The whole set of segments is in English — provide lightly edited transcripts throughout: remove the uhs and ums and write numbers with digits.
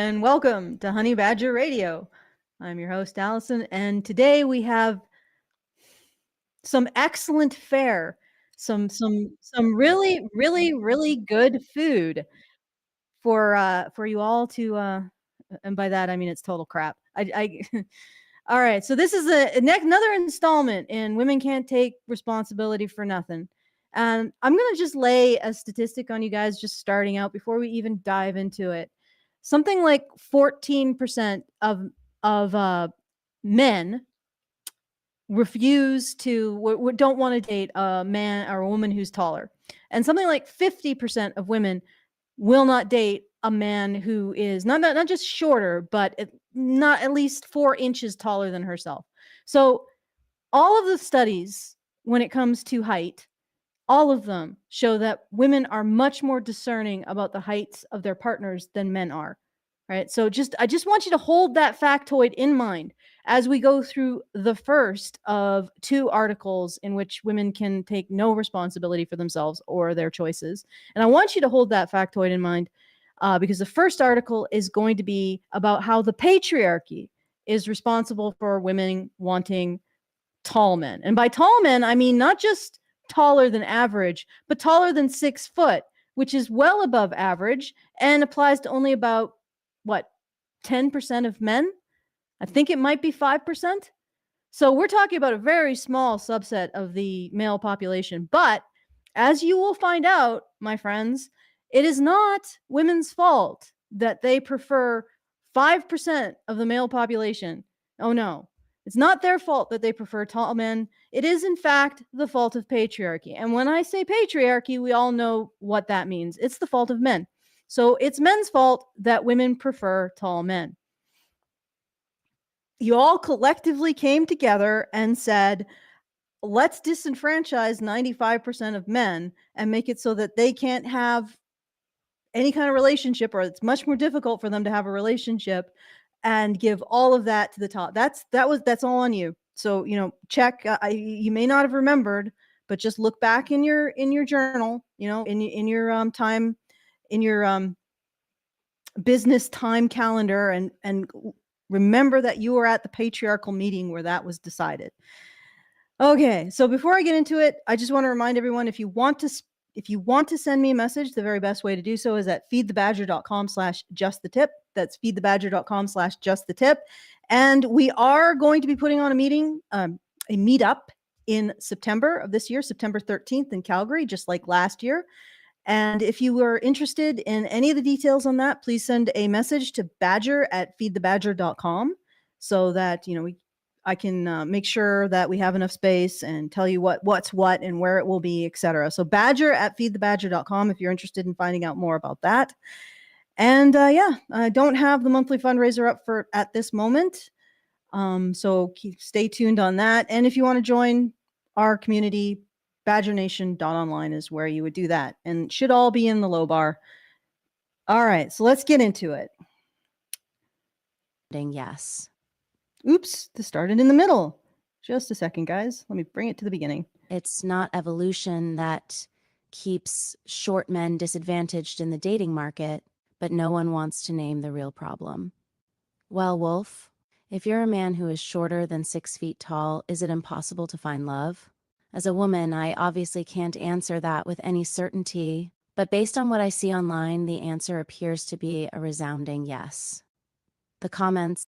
and welcome to Honey Badger Radio. I'm your host, Alison, and today we have some excellent fare, some really good food for you all to and by that I mean it's total crap. I All right, so this is another installment in Women Can't Take Responsibility for Nothing. And I'm going to just lay a statistic on you guys just starting out before we even dive into it. Something like 14% of men refuse to don't want to date a man or a woman who's taller. And something like 50% of women will not date a man who is not just shorter, but not at least 4 inches taller than herself. So all of the studies when it comes to height, all of them show that women are much more discerning about the heights of their partners than men are. Right? So I just want you to hold that factoid in mind as we go through the first of 2 articles in which women can take no responsibility for themselves or their choices. And I want you to hold that factoid in mind because the first article is going to be about how the patriarchy is responsible for women wanting tall men. And by tall men, I mean not just taller than average, but taller than 6 foot, which is well above average and applies to only about, 10% of men? I think it might be 5%. So we're talking about a very small subset of the male population. But as you will find out, my friends, it is not women's fault that they prefer 5% of the male population. Oh no. It's not their fault that they prefer tall men. It is, in fact, the fault of patriarchy. And when I say patriarchy, we all know what that means. It's the fault of men. So it's men's fault that women prefer tall men. You all collectively came together and said, let's disenfranchise 95% of men and make it so that they can't have any kind of relationship, or it's much more difficult for them to have a relationship, and give all of that to the top. That's all on you. So, check, you may not have remembered, but just look back in your journal, in your time, in your business time calendar, and remember that you were at the patriarchal meeting where that was decided. Okay, so before I get into it, I just want to remind everyone, if you want to send me a message, the very best way to do so is at feedthebadger.com/justthetip. That's feedthebadger.com/justthetip. And we are going to be putting on a meetup in September of this year, September 13th in Calgary, just like last year. And if you were interested in any of the details on that, please send a message to badger@feedthebadger.com so that, I can make sure that we have enough space and tell you what's what and where it will be, etc. So badger@feedthebadger.com if you're interested in finding out more about that. And I don't have the monthly fundraiser up at this moment. So stay tuned on that. And if you want to join our community, badgernation.online is where you would do that. And it should all be in the low bar. All right, so let's get into it. Yes. Oops, this started in the middle. Just a second, guys. Let me bring it to the beginning. It's not evolution that keeps short men disadvantaged in the dating market, but no one wants to name the real problem. Well, Wolf, if you're a man who is shorter than 6 feet tall, is it impossible to find love? As a woman, I obviously can't answer that with any certainty, but based on what I see online, the answer appears to be a resounding yes. The comments.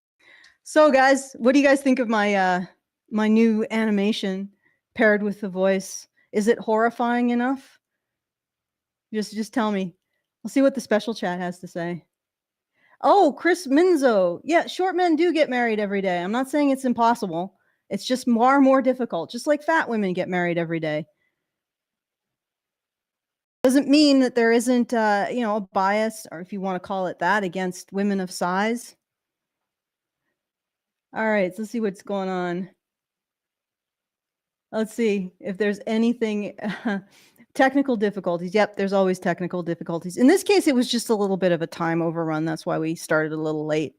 So, guys, what do you guys think of my my new animation paired with the voice? Is it horrifying enough? Just tell me. I'll see what the special chat has to say. Oh, Chris Minzo. Yeah, short men do get married every day. I'm not saying it's impossible. It's just more difficult, just like fat women get married every day. Doesn't mean that there isn't, a bias, or if you want to call it that, against women of size. All right, so let's see what's going on. Let's see if there's anything. Technical difficulties. Yep, there's always technical difficulties. In this case, it was just a little bit of a time overrun. That's why we started a little late.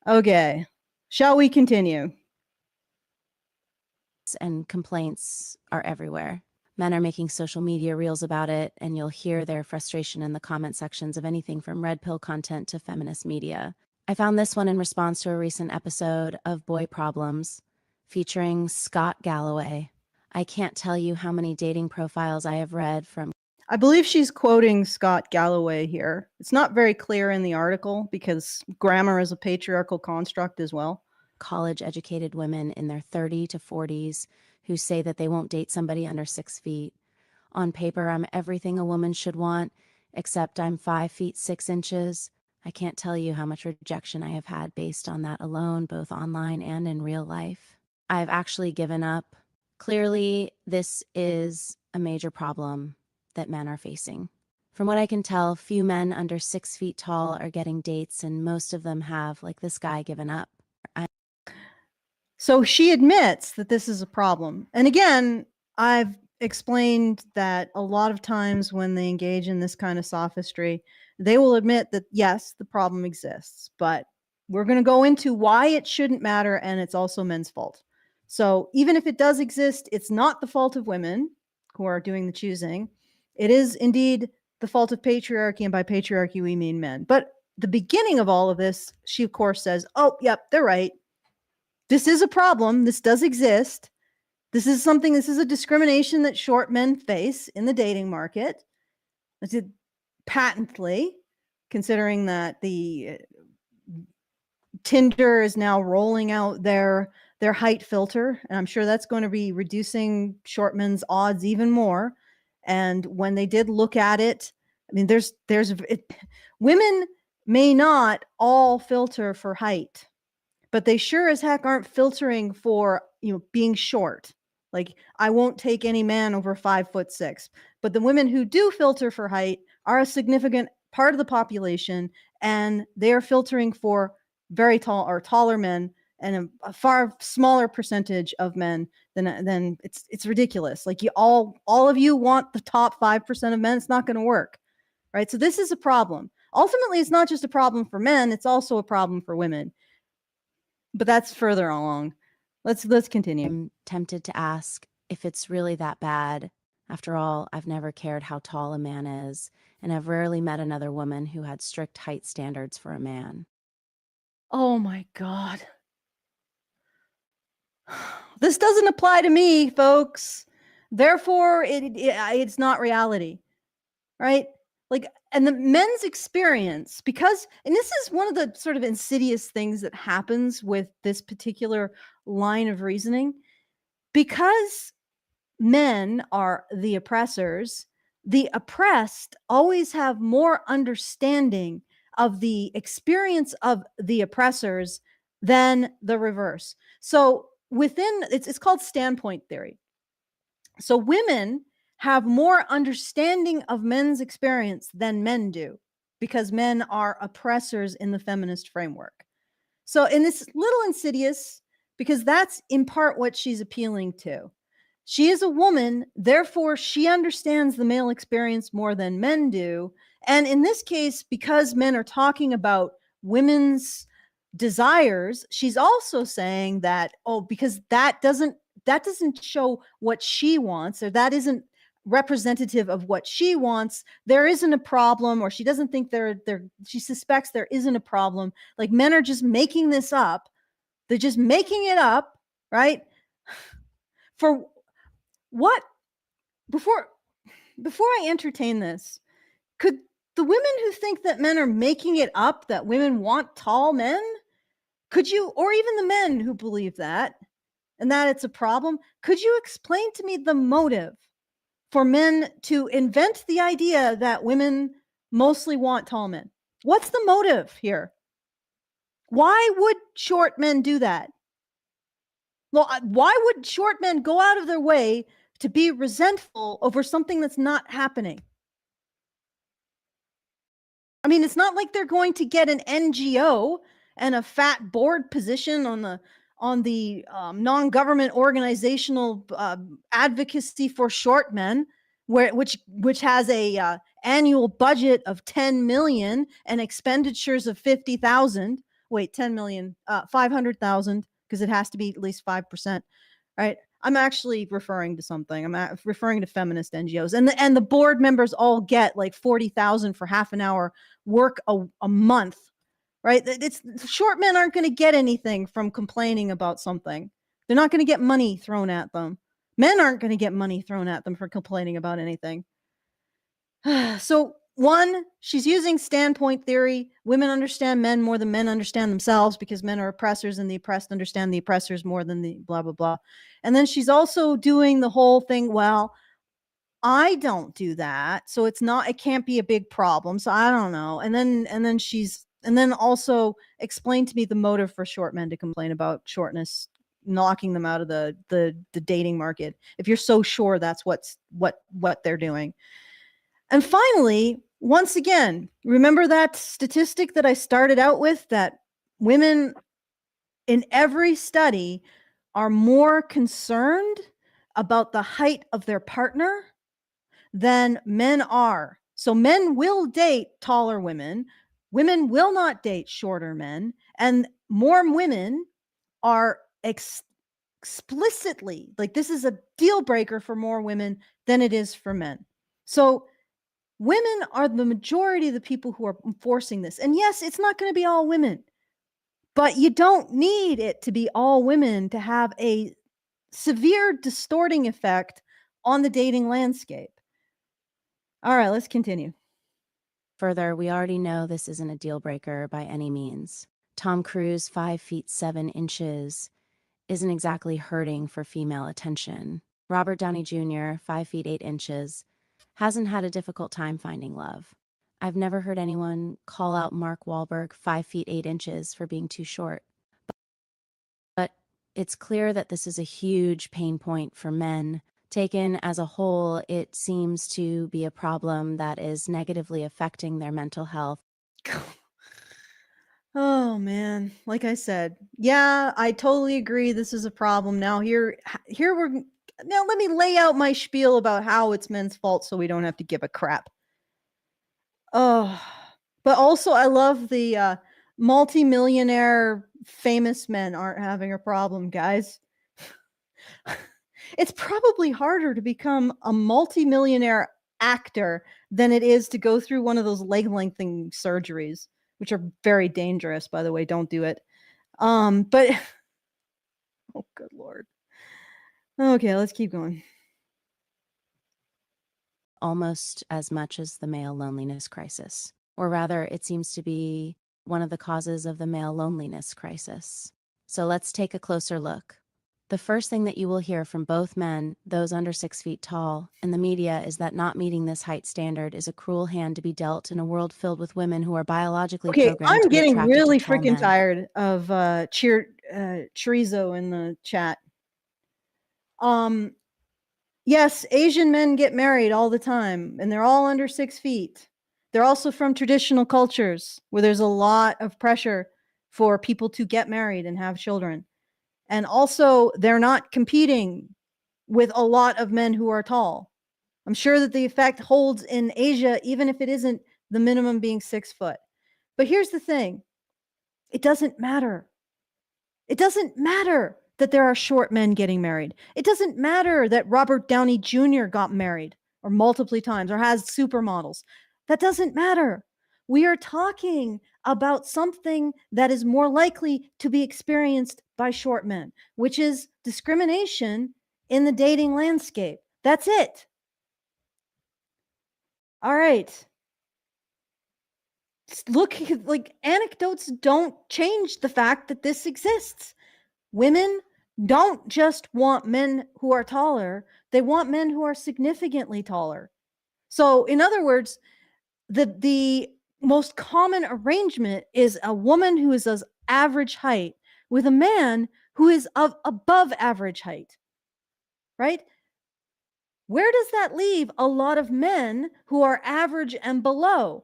Okay, shall we continue? And complaints are everywhere. Men are making social media reels about it, and you'll hear their frustration in the comment sections of anything from red pill content to feminist media. I found this one in response to a recent episode of Boy Problems featuring Scott Galloway. I can't tell you how many dating profiles I have read from I believe she's quoting Scott Galloway here. It's not very clear in the article because grammar is a patriarchal construct as well. college-educated women in their 30 to 40s who say that they won't date somebody under 6 feet. On paper, I'm everything a woman should want, except I'm 5 feet 6 inches. I can't tell you how much rejection I have had based on that alone, both online and in real life. I've actually given up. Clearly, this is a major problem that men are facing. From what I can tell, few men under 6 feet tall are getting dates, and most of them have, like this guy, given up. So she admits that this is a problem. And again, I've explained that a lot of times when they engage in this kind of sophistry, they will admit that, yes, the problem exists, but we're going to go into why it shouldn't matter. And it's also men's fault. So even if it does exist, it's not the fault of women who are doing the choosing. It is indeed the fault of patriarchy. And by patriarchy, we mean men. But the beginning of all of this, she, of course, says, oh, yep, they're right. This is a problem. This does exist. This is a discrimination that short men face in the dating market. That's it patently, considering that the Tinder is now rolling out their height filter. And I'm sure that's going to be reducing short men's odds even more. And when they did look at it, I mean, women may not all filter for height, but they sure as heck aren't filtering for, being short. Like, I won't take any man over 5'6". But the women who do filter for height are a significant part of the population, and they are filtering for very tall or taller men, and a far smaller percentage of men than it's ridiculous. Like, all of you want the top 5% of men. It's not going to work, right? So this is a problem. Ultimately, it's not just a problem for men; it's also a problem for women. But that's further along. Let's continue. I'm tempted to ask if it's really that bad. After all, I've never cared how tall a man is, and I've rarely met another woman who had strict height standards for a man. Oh my God. This doesn't apply to me, folks. Therefore, it's not reality, right? Like, and the men's experience, and this is one of the sort of insidious things that happens with this particular line of reasoning, because men are the oppressors, the oppressed always have more understanding of the experience of the oppressors than the reverse. So it's called standpoint theory. So women have more understanding of men's experience than men do, because men are oppressors in the feminist framework. So, and it's little insidious because that's in part what she's appealing to. She is a woman, therefore she understands the male experience more than men do. And in this case, because men are talking about women's desires, she's also saying that, because that doesn't show what she wants, or that isn't representative of what she wants, there isn't a problem, or she doesn't think she suspects there isn't a problem. Like, men are just making this up. They're just making it up, right? For what? Before I entertain this, could the women who think that men are making it up, that women want tall men, could you, or even the men who believe that, and that it's a problem, could you explain to me the motive for men to invent the idea that women mostly want tall men? What's the motive here? Why would short men do that? Well, why would short men go out of their way to be resentful over something that's not happening? I mean, it's not like they're going to get an NGO and a fat board position on the non-government organizational advocacy for short men, which has a annual budget of 10 million and expenditures of 50,000. Wait, 10 million, 500,000, because it has to be at least 5%, right? I'm actually referring to something. referring to feminist NGOs, and the board members all get like 40,000 for half an hour work a month, right? It's short men aren't going to get anything from complaining about something. They're not going to get money thrown at them. Men aren't going to get money thrown at them for complaining about anything. So one, she's using standpoint theory. Women understand men more than men understand themselves because men are oppressors and the oppressed understand the oppressors more than the blah, blah, blah. And then she's also doing the whole thing, well, I don't do that. So it can't be a big problem. So I don't know. And then also explain to me the motive for short men to complain about shortness, knocking them out of the dating market. If you're so sure that's what they're doing. And finally, once again, remember that statistic that I started out with, that women in every study are more concerned about the height of their partner than men are. So men will date taller women. Women will not date shorter men. And more women are explicitly, like, this is a deal breaker for more women than it is for men. So women are the majority of the people who are enforcing this. And yes, it's not going to be all women, but you don't need it to be all women to have a severe distorting effect on the dating landscape. All right, let's continue. Further, we already know this isn't a deal breaker by any means. Tom Cruise, 5 feet 7 inches, isn't exactly hurting for female attention. Robert Downey Jr., 5 feet 8 inches, hasn't had a difficult time finding love. I've never heard anyone call out Mark Wahlberg, 5 feet 8 inches, for being too short. But it's clear that this is a huge pain point for men. Taken as a whole, it seems to be a problem that is negatively affecting their mental health. Oh man, like I said, yeah, I totally agree this is a problem. Now let me lay out my spiel about how it's men's fault so we don't have to give a crap. Oh, but also I love the multi-millionaire famous men aren't having a problem, guys. It's probably harder to become a multi-millionaire actor than it is to go through one of those leg lengthening surgeries, which are very dangerous, by the way. Don't do it. But oh, good Lord. Okay, let's keep going. Almost as much as the male loneliness crisis. Or rather, it seems to be one of the causes of the male loneliness crisis. So let's take a closer look. The first thing that you will hear from both men, those under 6 feet tall, and the media is that not meeting this height standard is a cruel hand to be dealt in a world filled with women who are biologically programmed I'm to be getting attracted really to tall freaking men. tired of chorizo in the chat. Yes, Asian men get married all the time, and they're all under 6 feet. They're also from traditional cultures where there's a lot of pressure for people to get married and have children. And also, they're not competing with a lot of men who are tall. I'm sure that the effect holds in Asia, even if it isn't the minimum being 6 foot. But here's the thing. It doesn't matter. It doesn't matter that there are short men getting married. It doesn't matter that Robert Downey Jr. got married or multiple times or has supermodels. That doesn't matter. We are talking about something that is more likely to be experienced by short men, which is discrimination in the dating landscape. That's it. All right. Look, like, anecdotes don't change the fact that this exists. Women don't just want men who are taller, they want men who are significantly taller. So, in other words, the most common arrangement is a woman who is of average height with a man who is of above average height, right? Where does that leave a lot of men who are average and below?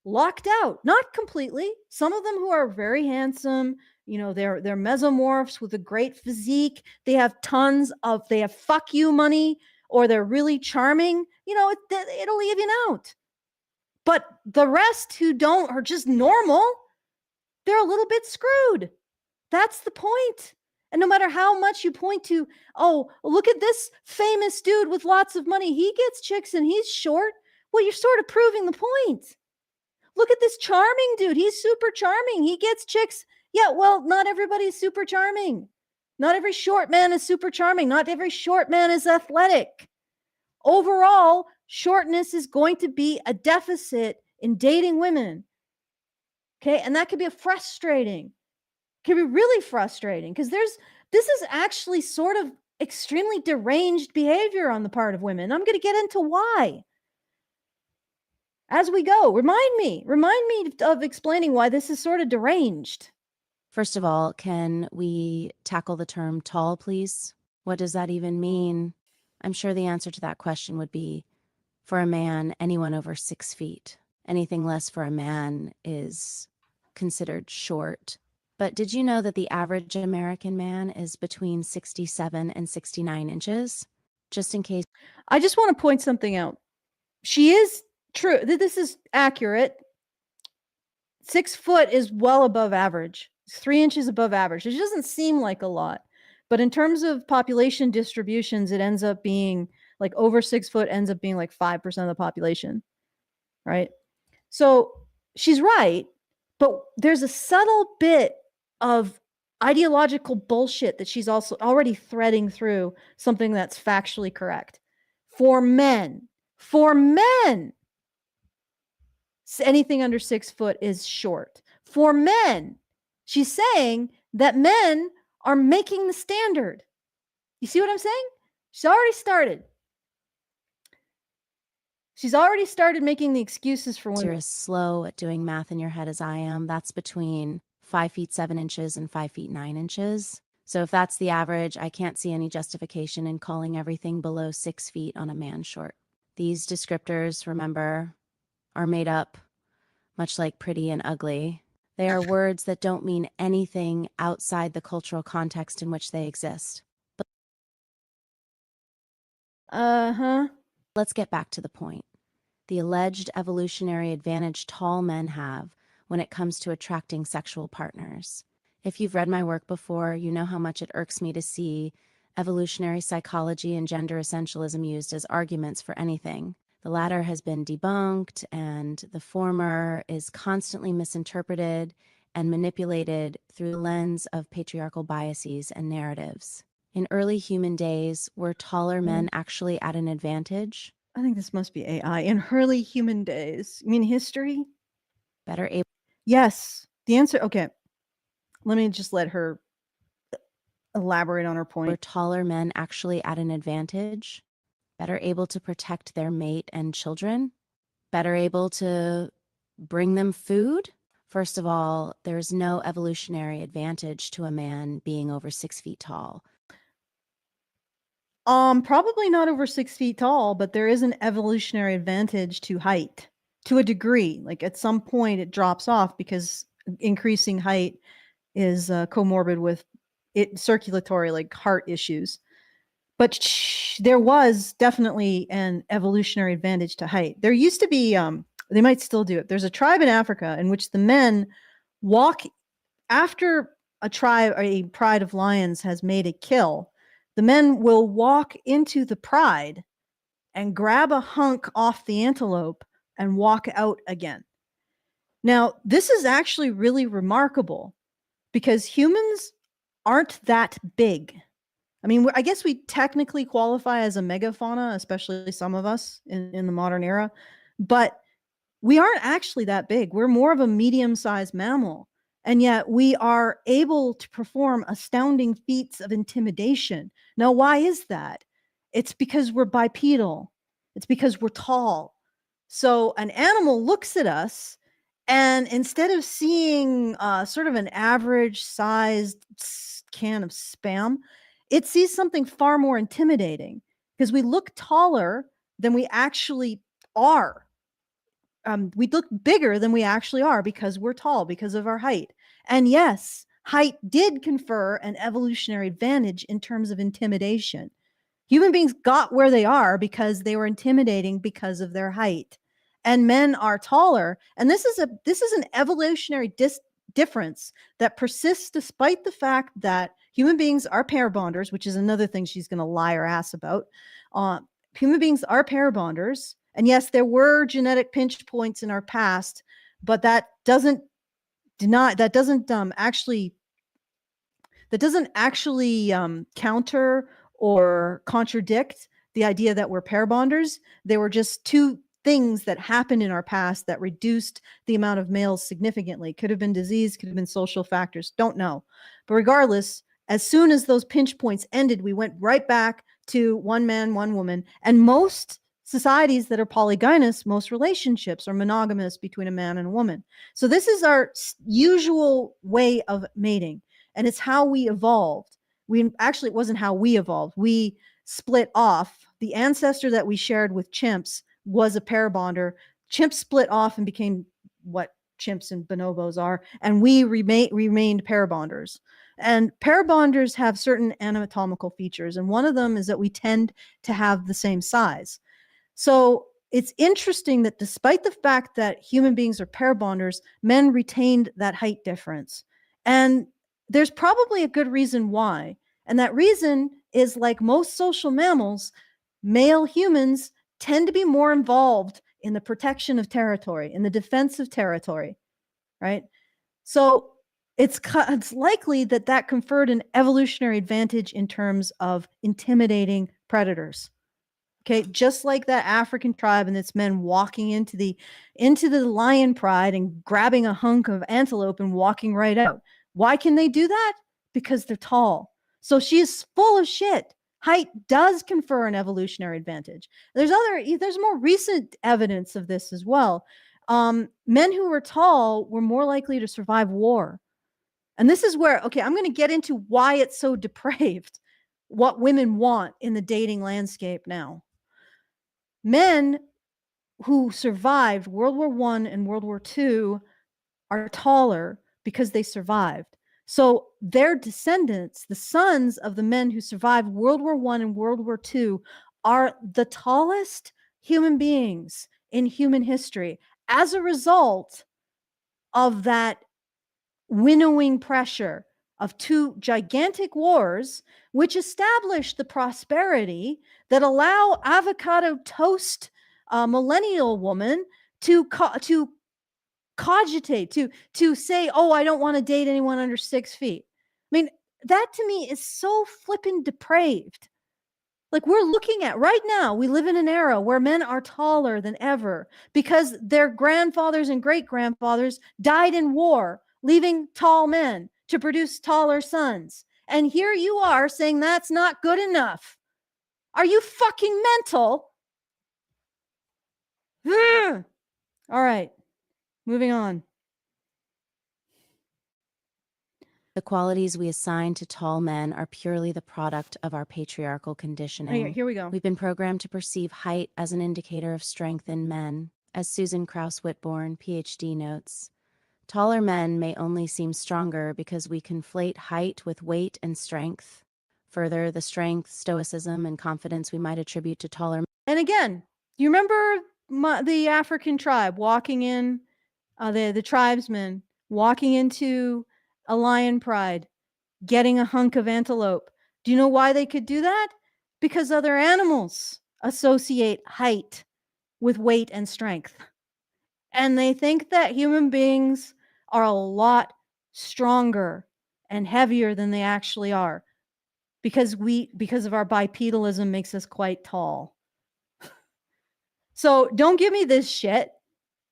Locked out, not completely. Some of them who are very handsome, they're mesomorphs with a great physique. They have fuck you money, or they're really charming. It'll even out. But the rest who don't are just normal. They're a little bit screwed. That's the point. And no matter how much you point to, oh, look at this famous dude with lots of money, he gets chicks and he's short. Well, you're sort of proving the point. Look at this charming dude. He's super charming. He gets chicks. Yeah, well, not everybody's super charming. Not every short man is super charming. Not every short man is athletic. Overall, shortness is going to be a deficit in dating women. Okay, and that could be frustrating. Can be really frustrating because this is actually sort of extremely deranged behavior on the part of women. I'm going to get into why as we go. Remind me of explaining why this is sort of deranged. First of all, can we tackle the term tall, please? What does that even mean? I'm sure the answer to that question would be, for a man, anyone over 6 feet. Anything less for a man is considered short. But did you know that the average American man is between 67 and 69 inches? Just in case. I just want to point something out. She is true. This is accurate. 6 foot is well above average. It's 3 inches above average. It doesn't seem like a lot, but in terms of population distributions, it ends up being like over 6 foot ends up being like 5% of the population, right? So she's right, but there's a subtle bit of ideological bullshit that she's also already threading through something that's factually correct. For men, anything under 6 foot is short. For men, she's saying that men are making the standard. You see what I'm saying? She's already started. She's already started making the excuses for women. You're as slow at doing math in your head as I am. That's between 5 feet 7 inches and 5 feet 9 inches. So if that's the average, I can't see any justification in calling everything below 6 feet on a man short. These descriptors, remember, are made up, much like pretty and ugly. They are words that don't mean anything outside the cultural context in which they exist. But let's get back to the point. The alleged evolutionary advantage tall men have when it comes to attracting sexual partners. If you've read my work before, you know how much it irks me to see evolutionary psychology and gender essentialism used as arguments for anything. The latter has been debunked, and the former is constantly misinterpreted and manipulated through the lens of patriarchal biases and narratives. In early human days, were taller men actually at an advantage? I think this must be AI. In early human days. You mean history? Better able. Yes. The answer, okay. Let me just let her elaborate on her point. Were taller men actually at an advantage? Better able to protect their mate and children? Better able to bring them food? First of all, there's no evolutionary advantage to a man being over 6 feet tall. Probably not over 6 feet tall, but there is an evolutionary advantage to height to a degree. Like at some point it drops off because increasing height is comorbid with circulatory, like heart issues. But there was definitely an evolutionary advantage to height. There used to be, they might still do it. There's a tribe in Africa in which the men walk after a pride of lions has made a kill. The men will walk into the pride and grab a hunk off the antelope and walk out again. Now, this is actually really remarkable because humans aren't that big. I mean, I guess we technically qualify as a megafauna, especially some of us in the modern era, but we aren't actually that big. We're more of a medium-sized mammal, and yet we are able to perform astounding feats of intimidation. Now, why is that? It's because we're bipedal. It's because we're tall. So an animal looks at us, and instead of seeing sort of an average-sized can of Spam, it sees something far more intimidating because we look taller than we actually are. We look bigger than we actually are because we're tall, because of our height. And yes, height did confer an evolutionary advantage in terms of intimidation. Human beings got where they are because they were intimidating because of their height. And men are taller. And this is an evolutionary difference that persists despite the fact that human beings are pair bonders, which is another thing she's going to lie her ass about. Human beings are pair bonders. And yes, there were genetic pinch points in our past, but that doesn't actually counter or contradict the idea that we're pair bonders. They were just two things that happened in our past that reduced the amount of males significantly. Could have been disease, could have been social factors, don't know. But regardless, as soon as those pinch points ended, we went right back to one man, one woman. And most societies that are polygynous, most relationships are monogamous between a man and a woman. So this is our usual way of mating, and it's how we evolved. It wasn't how we evolved. We split off. The ancestor that we shared with chimps was a pair bonder. Chimps split off and became what chimps and bonobos are, and we remained pair bonders. And pair bonders have certain anatomical features, and one of them is that we tend to have the same size. So it's interesting that despite the fact that human beings are pair bonders, men retained that height difference. And there's probably a good reason why. And that reason is, like most social mammals, male humans tend to be more involved in the protection of territory, in the defense of territory, right? So it's likely that conferred an evolutionary advantage in terms of intimidating predators. Okay, just like that African tribe and its men walking into the lion pride and grabbing a hunk of antelope and walking right out. Why can they do that? Because they're tall. So she's full of shit. Height does confer an evolutionary advantage. There's more recent evidence of this as well. Men who were tall were more likely to survive war. And this is where, okay, I'm going to get into why it's so depraved, what women want in the dating landscape now. Men who survived World War I and World War II are taller because they survived. So their descendants, the sons of the men who survived World War I and World War II, are the tallest human beings in human history as a result of that winnowing pressure of two gigantic wars, which established the prosperity that allow avocado toast millennial woman to cogitate, to say, oh, I don't want to date anyone under 6 feet. I mean, that to me is so flippin' depraved. Like, we're looking at right now, we live in an era where men are taller than ever because their grandfathers and great grandfathers died in war, leaving tall men to produce taller sons. And here you are saying that's not good enough. Are you fucking mental? All right, moving on. The qualities we assign to tall men are purely the product of our patriarchal conditioning. Here we go. We've been programmed to perceive height as an indicator of strength in men. As Susan Krauss Whitbourne, PhD, notes, taller men may only seem stronger because we conflate height with weight and strength. Further, the strength, stoicism, and confidence we might attribute to taller men. And again, you remember the African tribe walking in, the tribesmen walking into a lion pride, getting a hunk of antelope. Do you know why they could do that? Because other animals associate height with weight and strength. And they think that human beings are a lot stronger and heavier than they actually are because of our bipedalism makes us quite tall. So don't give me this shit.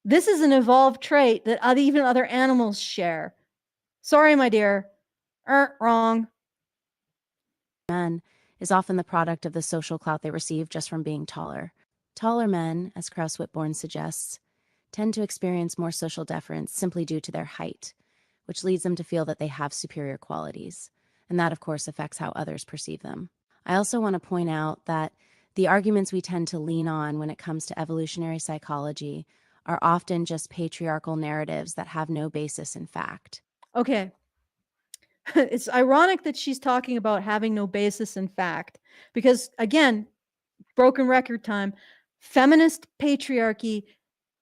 This is an evolved trait that even other animals share. Sorry, my dear. Wrong. Men is often the product of the social clout they receive just from being taller. Taller men, as Krauss Whitbourne suggests, tend to experience more social deference simply due to their height, which leads them to feel that they have superior qualities. And that, of course, affects how others perceive them. I also want to point out that the arguments we tend to lean on when it comes to evolutionary psychology are often just patriarchal narratives that have no basis in fact. Okay. It's ironic that she's talking about having no basis in fact, because again, broken record time, feminist patriarchy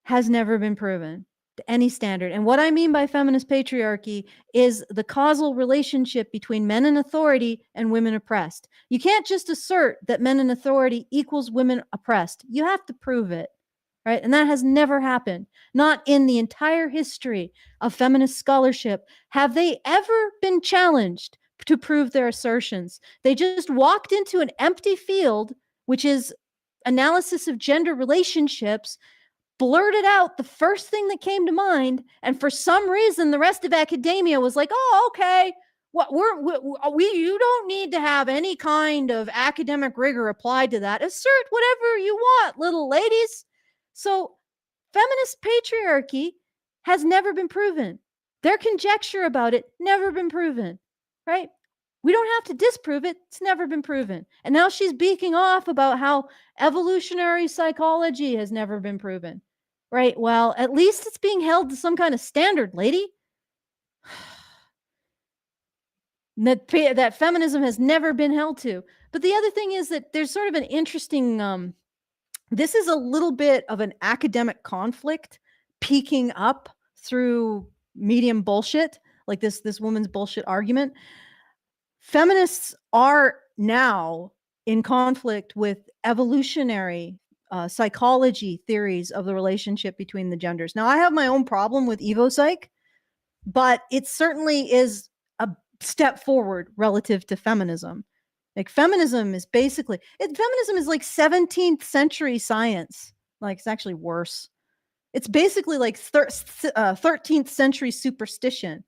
has never been proven. any standard. And what I mean by feminist patriarchy is the causal relationship between men in authority and women oppressed. You can't just assert that men in authority equals women oppressed. You have to prove it, right? And that has never happened. Not in the entire history of feminist scholarship have they ever been challenged to prove their assertions. They just walked into an empty field, which is analysis of gender relationships, blurted out the first thing that came to mind, and for some reason the rest of academia was like, oh, okay, what we you don't need to have any kind of academic rigor applied to that. Assert whatever you want, little ladies. So feminist patriarchy has never been proven. Their conjecture about it never been proven, right? We don't have to disprove it. It's never been proven. And now she's beaking off about how evolutionary psychology has never been proven. Right. Well, at least it's being held to some kind of standard, lady. That feminism has never been held to. But the other thing is that there's sort of an interesting this is a little bit of an academic conflict peeking up through medium bullshit, like this woman's bullshit argument. Feminists are now in conflict with evolutionary psychology theories of the relationship between the genders. Now, I have my own problem with evopsych, but it certainly is a step forward relative to feminism. Like feminism is basically feminism is like 17th century science. Like it's actually worse. It's basically like 13th century superstition,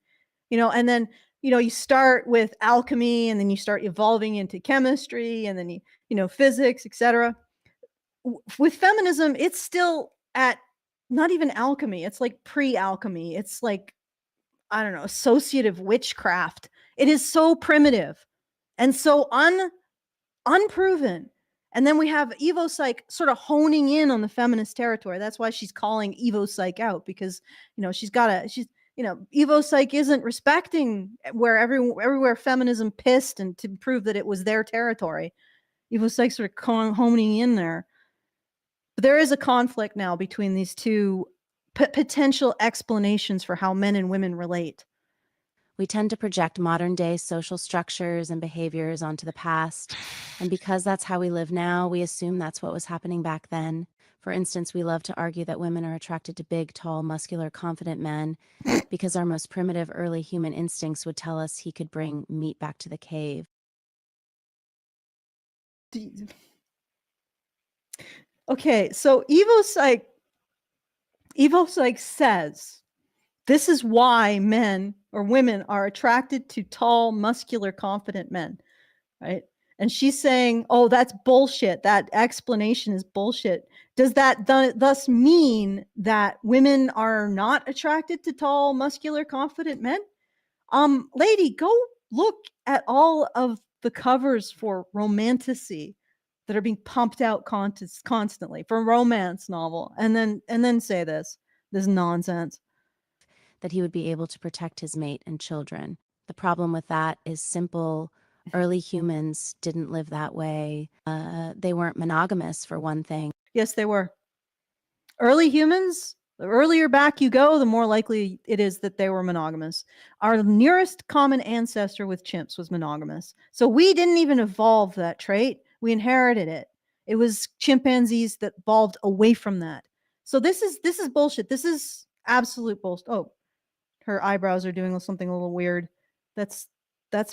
and then you start with alchemy, and then you start evolving into chemistry, and then physics, etc. With feminism, it's still at not even alchemy. It's like pre-alchemy. It's like, I don't know, associative witchcraft. It is so primitive and so unproven. And then we have evopsych sort of honing in on the feminist territory. That's why she's calling evopsych out, because evopsych isn't respecting where everywhere feminism pissed, and to prove that it was their territory. Evopsych sort of honing in there. But there is a conflict now between these two potential explanations for how men and women relate. We tend to project modern day social structures and behaviors onto the past. And because that's how we live now, we assume that's what was happening back then. For instance, we love to argue that women are attracted to big, tall, muscular, confident men because our most primitive early human instincts would tell us he could bring meat back to the cave. Okay, so evopsych says this is why men or women are attracted to tall, muscular, confident men, right? And she's saying, oh, that's bullshit. That explanation is bullshit. Does that thus mean that women are not attracted to tall, muscular, confident men? Lady, go look at all of the covers for romantasy that are being pumped out constantly for a romance novel, and then say this nonsense. That he would be able to protect his mate and children. The problem with that is simple. Early humans didn't live that way. They weren't monogamous, for one thing. Yes, they were. Early humans, the earlier back you go, the more likely it is that they were monogamous. Our nearest common ancestor with chimps was monogamous. So we didn't even evolve that trait. We inherited it. It was chimpanzees that evolved away from that. So this is bullshit. This is absolute bullshit. Oh, her eyebrows are doing something a little weird. That's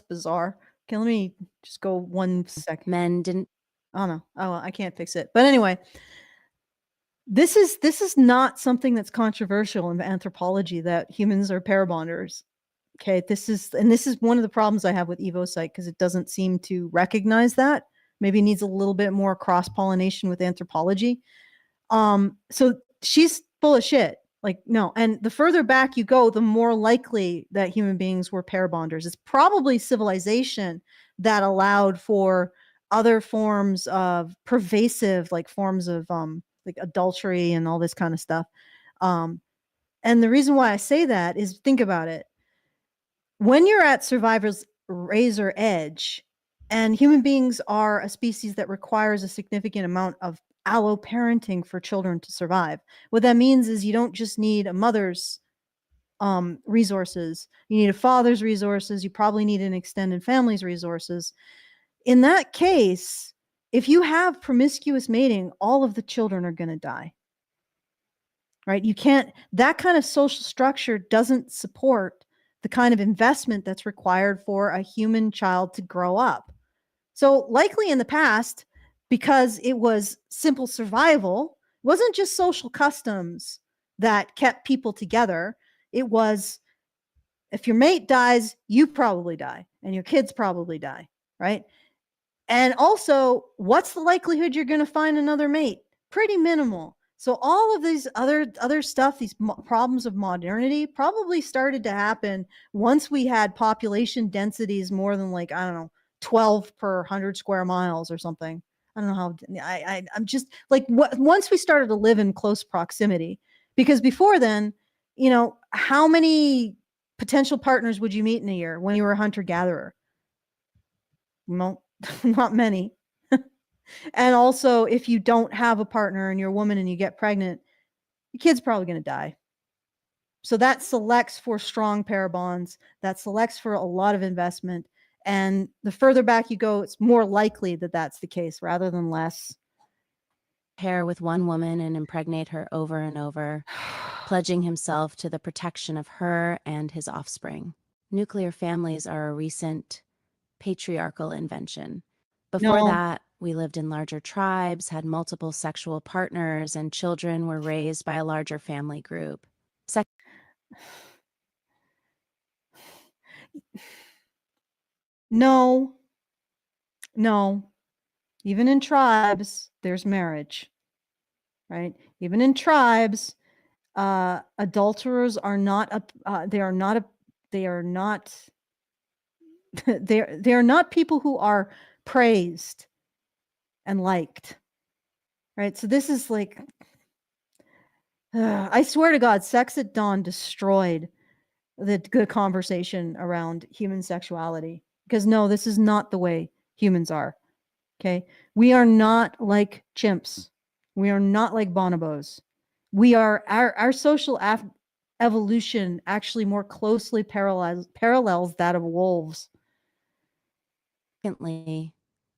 bizarre. Okay, let me just go 1 second. Men didn't. Oh no. Oh, I can't fix it. But anyway, this is not something that's controversial in anthropology, that humans are pair bonders. Okay, this is one of the problems I have with evopsych, because it doesn't seem to recognize that. Maybe it needs a little bit more cross-pollination with anthropology. So she's full of shit. Like, no. And the further back you go, the more likely that human beings were pair bonders. It's probably civilization that allowed for other forms of pervasive, like forms of like adultery and all this kind of stuff. And the reason why I say that is, think about it. When you're at survivor's razor edge, and human beings are a species that requires a significant amount of alloparenting for children to survive. What that means is you don't just need a mother's resources, you need a father's resources, you probably need an extended family's resources. In that case, if you have promiscuous mating, all of the children are going to die. Right? You can't, that kind of social structure doesn't support the kind of investment that's required for a human child to grow up. So, likely in the past, because it was simple survival, it wasn't just social customs that kept people together. It was, if your mate dies, you probably die, and your kids probably die, right? And also, what's the likelihood you're going to find another mate? Pretty minimal. So all of these other stuff, these problems of modernity probably started to happen once we had population densities more than, like, I don't know, 12 per 100 square miles or something. I don't know how I'm just like, once we started to live in close proximity, because before then, how many potential partners would you meet in a year when you were a hunter gatherer? Well, not many. And also, if you don't have a partner and you're a woman and you get pregnant, your kid's probably going to die. So that selects for strong pair bonds, that selects for a lot of investment. And the further back you go, it's more likely that that's the case rather than less. Pair with one woman and impregnate her over and over, pledging himself to the protection of her and his offspring. Nuclear families are a recent patriarchal invention. Before No, that, we lived in larger tribes, had multiple sexual partners, and children were raised by a larger family group. no, no. Even in tribes, there's marriage, right? Even in tribes, adulterers are not they are not they are not people who are praised and liked, right? So this is like, I swear to God, Sex at Dawn destroyed the good conversation around human sexuality, because no, this is not the way humans are. Okay, we are not like chimps. We are not like bonobos. We are, our social evolution actually more closely parallels that of wolves. Secondly,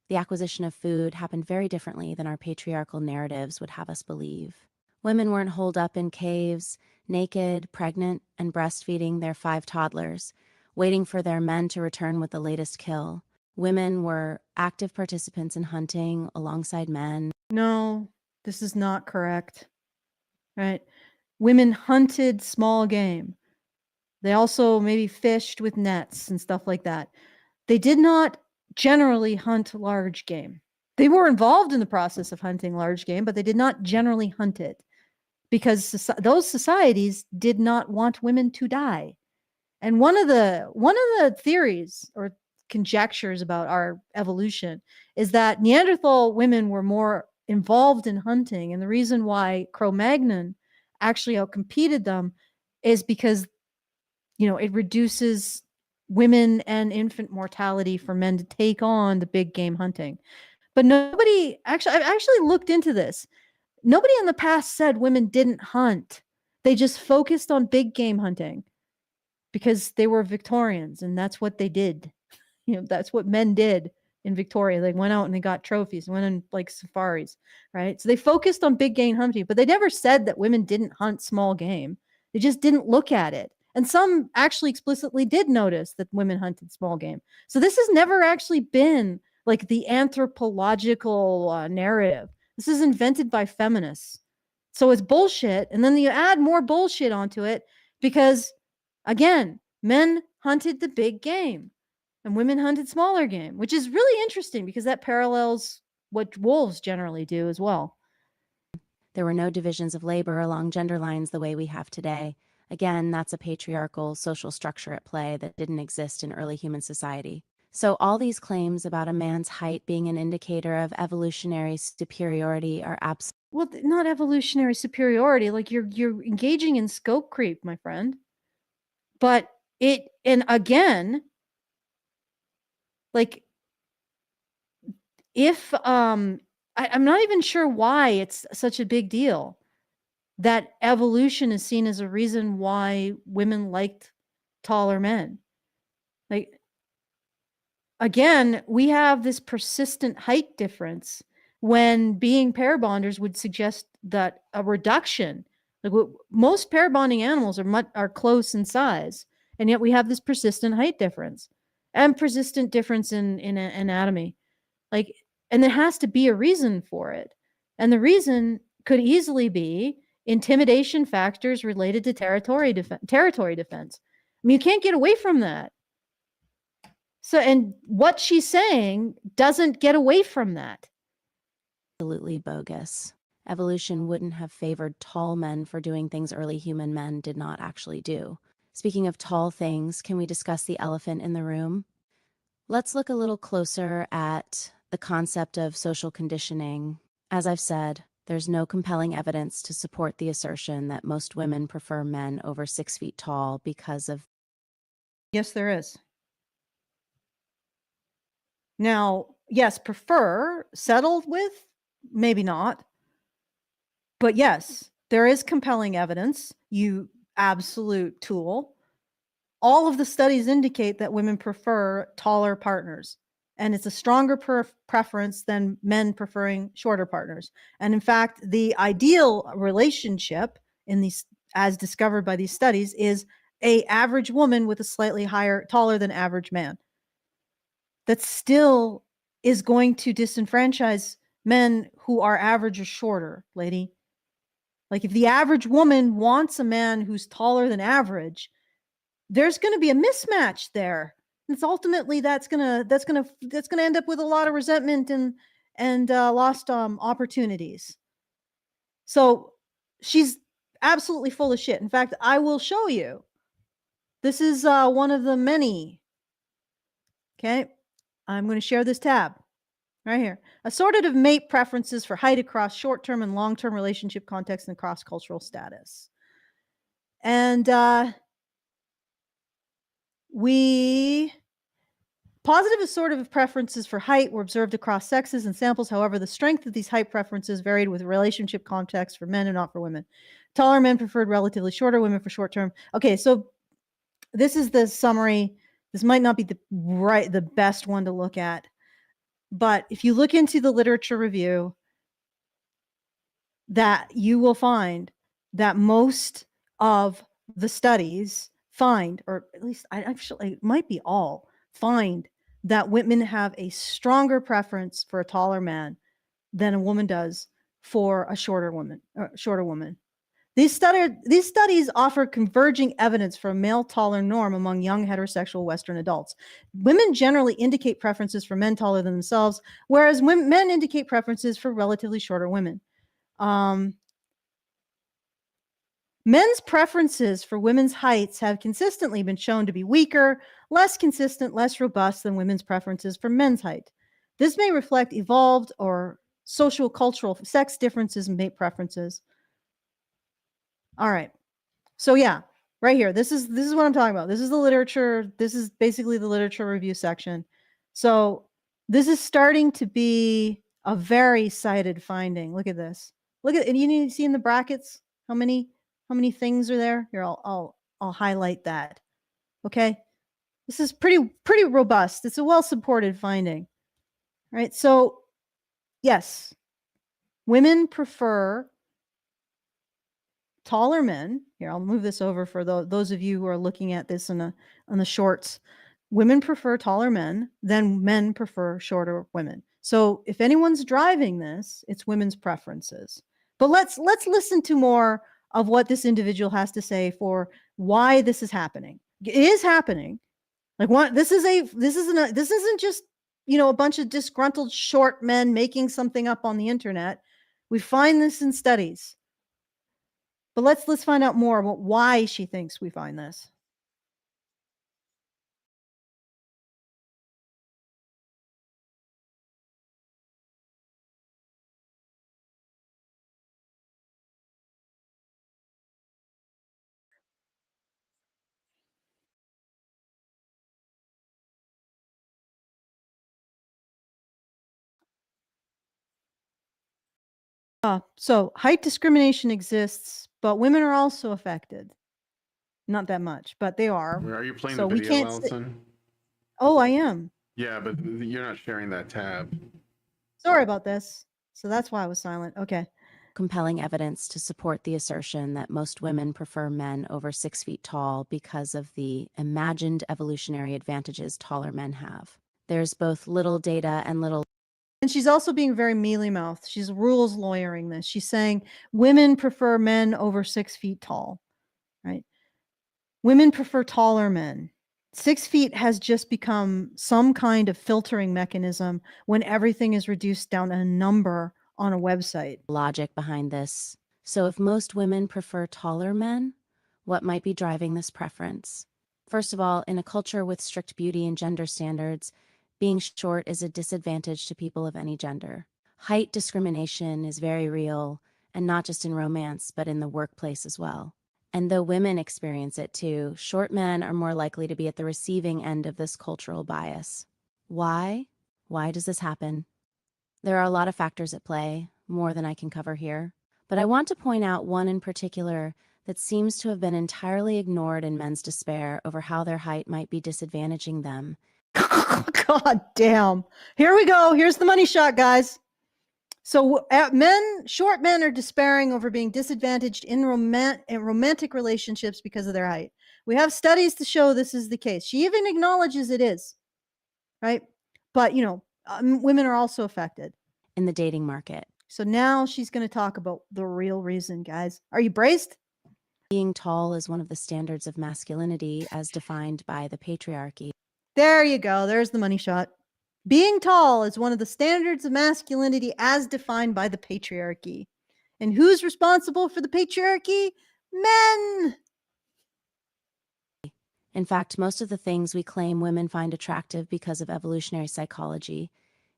the acquisition of food happened very differently than our patriarchal narratives would have us believe. Women weren't holed up in caves, naked, pregnant, and breastfeeding their 5 toddlers, waiting for their men to return with the latest kill. Women were active participants in hunting alongside men. No, this is not correct. Right? Women hunted small game. They also maybe fished with nets and stuff like that. They did not generally hunt large game. They were involved in the process of hunting large game, but they did not generally hunt it, because those societies did not want women to die. And one of the theories or conjectures about our evolution is that Neanderthal women were more involved in hunting, and the reason why Cro-Magnon actually outcompeted them is because, it reduces women and infant mortality for men to take on the big game hunting. But nobody actually, I've actually looked into this. Nobody in the past said women didn't hunt. They just focused on big game hunting because they were Victorians and that's what they did. That's what men did in Victoria. They went out and they got trophies, went on like safaris, right? So they focused on big game hunting, but they never said that women didn't hunt small game. They just didn't look at it. And some actually explicitly did notice that women hunted small game. So this has never actually been like the anthropological narrative. This is invented by feminists. So it's bullshit. And then you add more bullshit onto it because, again, men hunted the big game and women hunted smaller game, which is really interesting because that parallels what wolves generally do as well. There were no divisions of labor along gender lines the way we have today. Again, that's a patriarchal social structure at play that didn't exist in early human society. So all these claims about a man's height being an indicator of evolutionary superiority are absolutely. Well, not evolutionary superiority. Like you're engaging in scope creep, my friend. But and again, like if I'm not even sure why it's such a big deal that evolution is seen as a reason why women liked taller men. Like, again, we have this persistent height difference when being pair bonders would suggest that a reduction, like most pair bonding animals are close in size, and yet we have this persistent height difference and persistent difference in anatomy. Like, and there has to be a reason for it. And the reason could easily be intimidation factors related to territory defense. I mean, you can't get away from that. So, and what she's saying doesn't get away from that. Absolutely bogus. Evolution wouldn't have favored tall men for doing things early human men did not actually do. Speaking of tall things, can we discuss the elephant in the room? Let's look a little closer at the concept of social conditioning. As I've said, there's no compelling evidence to support the assertion that most women prefer men over 6 feet tall because of. Yes, there is. Now, yes, prefer, settled with, maybe not. But yes, there is compelling evidence, you absolute tool. All of the studies indicate that women prefer taller partners, and it's a stronger preference than men preferring shorter partners. And in fact, the ideal relationship in these, as discovered by these studies, is a average woman with a slightly higher, taller than average man. That still is going to disenfranchise men who are average or shorter, lady. Like, if the average woman wants a man who's taller than average, there's going to be a mismatch there. It's ultimately that's gonna end up with a lot of resentment and lost opportunities. So she's absolutely full of shit. In fact, I will show you. This is one of the many. Okay, I'm going to share this tab right here. Assortative mate preferences for height across short-term and long-term relationship context and cross-cultural status. And positive assortative preferences for height were observed across sexes and samples. However, the strength of these height preferences varied with relationship context for men and not for women. Taller men preferred relatively shorter women for short term. Okay, so this is the summary. This might not be the best one to look at, but if you look into the literature review, that you will find that most of the studies find, or at least I actually, it might be all, find that women have a stronger preference for a taller man than a woman does for a shorter woman. These studies offer converging evidence for a male taller norm among young heterosexual Western adults. Women generally indicate preferences for men taller than themselves, whereas men indicate preferences for relatively shorter women. Men's preferences for women's heights have consistently been shown to be weaker, less consistent, less robust than women's preferences for men's height. This may reflect evolved or social cultural sex differences in mate preferences. All right. So yeah, right here. This is what I'm talking about. This is the literature. This is basically the literature review section. So this is starting to be a very cited finding. Look at this. Look at, and you need to see in the brackets how many things are there. Here, I'll highlight that. Okay. This is pretty robust. It's a well-supported finding. Right? So yes, women prefer taller men. Here, I'll move this over for those of you who are looking at this on the shorts. Women prefer taller men than men prefer shorter women. So if anyone's driving this, it's women's preferences. But let's listen to more of what this individual has to say for why this is happening. It is happening. Like, what this isn't just, a bunch of disgruntled short men making something up on the internet. We find this in studies. But let's find out more about why she thinks we find this. So height discrimination exists, but women are also affected. Not that much, but they are. Are you playing So the we video, can't Alison? Oh, I am. Yeah, but you're not sharing that tab. Sorry about this. So that's why I was silent. Okay. Compelling evidence to support the assertion that most women prefer men over 6 feet tall because of the imagined evolutionary advantages taller men have. There's both little data and little And she's also being very mealy-mouthed. She's rules lawyering this. She's saying women prefer men over 6 feet tall, right? Women prefer taller men. 6 feet has just become some kind of filtering mechanism when everything is reduced down to a number on a website. logic behind this. So, if most women prefer taller men, what might be driving this preference? First of all, in a culture with strict beauty and gender standards, being short is a disadvantage to people of any gender. Height discrimination is very real, and not just in romance, but in the workplace as well. And though women experience it too, short men are more likely to be at the receiving end of this cultural bias. Why? Why does this happen? There are a lot of factors at play, more than I can cover here. But I want to point out one in particular that seems to have been entirely ignored in men's despair over how their height might be disadvantaging them. God damn. Here we go. Here's the money shot, guys. So short men are despairing over being disadvantaged in romantic relationships because of their height. We have studies to show this is the case. She even acknowledges it is, right? But, women are also affected. In the dating market, So now she's going to talk about the real reason, guys. Are you braced? being tall is one of the standards of masculinity as defined by the patriarchy. There you go. There's the money shot. Being tall is one of the standards of masculinity as defined by the patriarchy. And who's responsible for the patriarchy? Men. In fact, most of the things we claim women find attractive because of evolutionary psychology,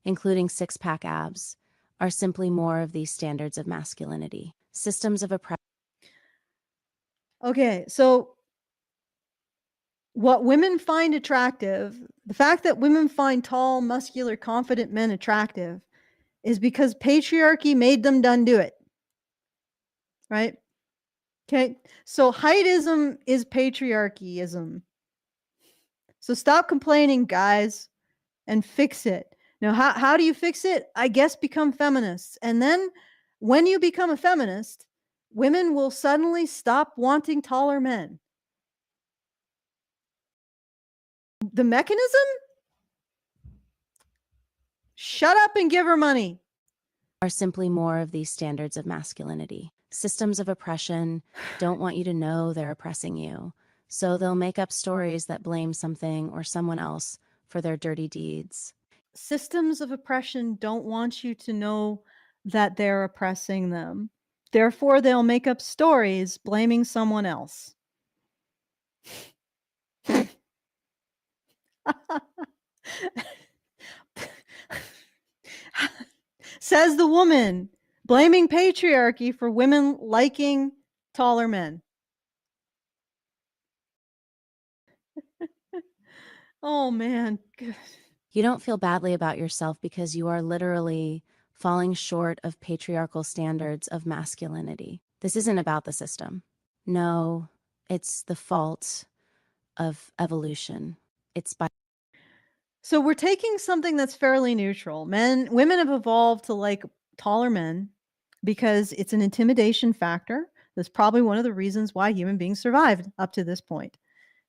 including six-pack abs, are simply more of these standards of masculinity. Systems of oppression. Okay, so what women find attractive, the fact that women find tall, muscular, confident men attractive is because patriarchy made them done do it. Right? Okay. So heightism is patriarchyism. So stop complaining, guys, and fix it. Now, how do you fix it? I guess become feminists. And then when you become a feminist, women will suddenly stop wanting taller men. The mechanism? Shut up and give her money. Are simply more of these standards of masculinity. Systems of oppression don't want you to know they're oppressing you, so they'll make up stories that blame something or someone else for their dirty deeds. Systems of oppression don't want you to know that they're oppressing them. Therefore, they'll make up stories blaming someone else. Says the woman, blaming patriarchy for women liking taller men. Oh, man. You don't feel badly about yourself because you are literally falling short of patriarchal standards of masculinity. This isn't about the system. No, it's the fault of evolution. It's by So we're taking something that's fairly neutral. Women have evolved to like taller men because it's an intimidation factor. That's probably one of the reasons why human beings survived up to this point.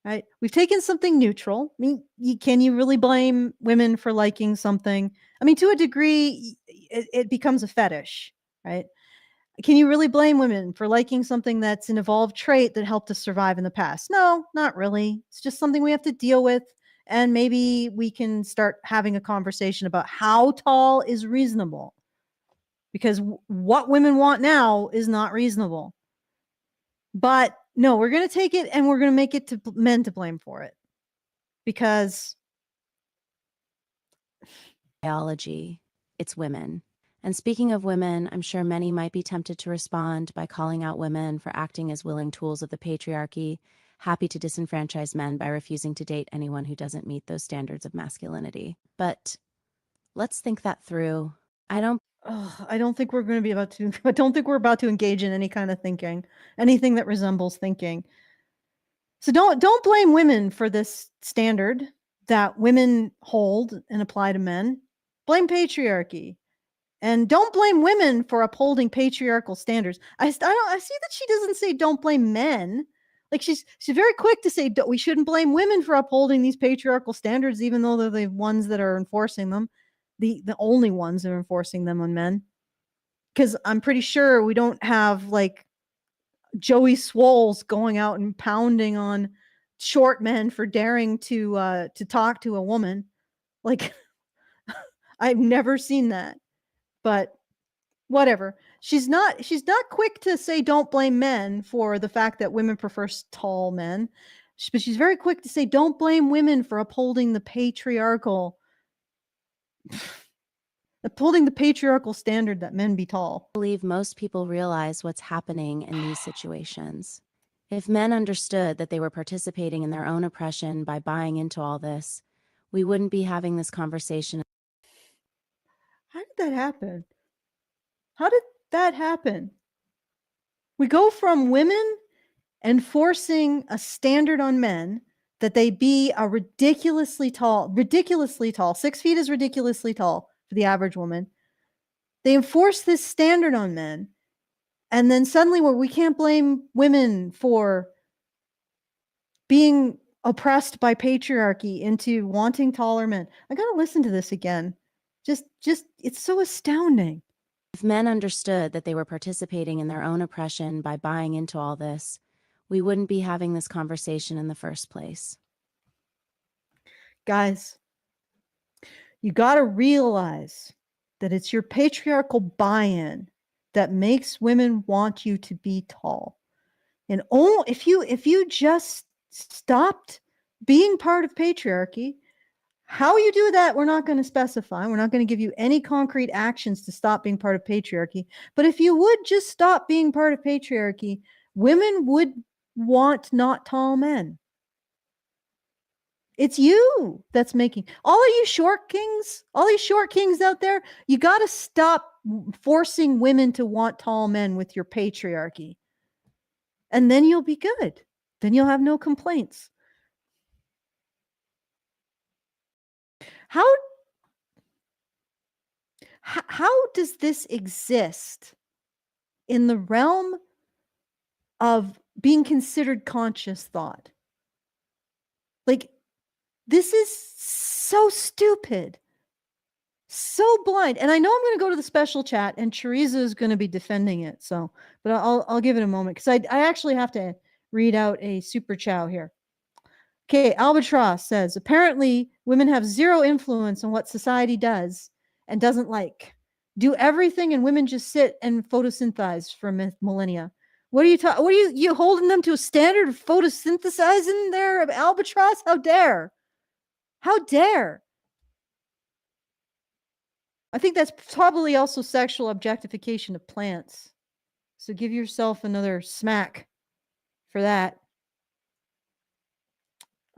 Right? We've taken something neutral. I mean, can you really blame women for liking something? I mean, to a degree, it becomes a fetish, right? Can you really blame women for liking something that's an evolved trait that helped us survive in the past? No, not really. It's just something we have to deal with. And maybe we can start having a conversation about how tall is reasonable. Because what women want now is not reasonable. But no, we're going to take it and we're going to make it to men to blame for it. Because biology. It's women. And speaking of women, I'm sure many might be tempted to respond by calling out women for acting as willing tools of the patriarchy, happy to disenfranchise men by refusing to date anyone who doesn't meet those standards of masculinity. But let's think that through. I don't I don't think we're going to be about to. I don't think we're about to engage in any kind of thinking, anything that resembles thinking. So don't blame women for this standard that women hold and apply to men. Blame patriarchy. And don't blame women for upholding patriarchal standards. I see that she doesn't say don't blame men. Like she's very quick to say we shouldn't blame women for upholding these patriarchal standards, even though they're the ones that are enforcing them, the only ones that are enforcing them on men. Because I'm pretty sure we don't have like Joey Swoles going out and pounding on short men for daring to talk to a woman. Like I've never seen that. But whatever. She's not quick to say don't blame men for the fact that women prefer tall men. But she's very quick to say don't blame women for upholding the patriarchal standard that men be tall. I believe most people realize what's happening in these situations. If men understood that they were participating in their own oppression by buying into all this, we wouldn't be having this conversation. How did that happen? How did that happen? We go from women enforcing a standard on men that they be a ridiculously tall, 6 feet is ridiculously tall for the average woman. They enforce this standard on men. And then suddenly we can't blame women for being oppressed by patriarchy into wanting taller men. I got to listen to this again. Just it's so astounding. If men understood that they were participating in their own oppression by buying into all this, we wouldn't be having this conversation in the first place. Guys, you got to realize that it's your patriarchal buy-in that makes women want you to be tall. And if you just stopped being part of patriarchy, how you do that, we're not going to specify. We're not going to give you any concrete actions to stop being part of patriarchy. But if you would just stop being part of patriarchy, women would want not tall men. It's you that's making all of you short kings, all these short kings out there. You got to stop forcing women to want tall men with your patriarchy. And then you'll be good. Then you'll have no complaints. How does this exist in the realm of being considered conscious thought? Like, this is so stupid, so blind. And I know I'm going to go to the special chat, and Teresa is going to be defending it. So, but I'll give it a moment because I actually have to read out a super chow here. Okay, Albatross says, apparently women have zero influence on what society does and doesn't like. Do everything and women just sit and photosynthesize for millennia. What are you holding them to a standard of photosynthesizing there, Albatross? How dare? How dare? I think that's probably also sexual objectification of plants. So give yourself another smack for that.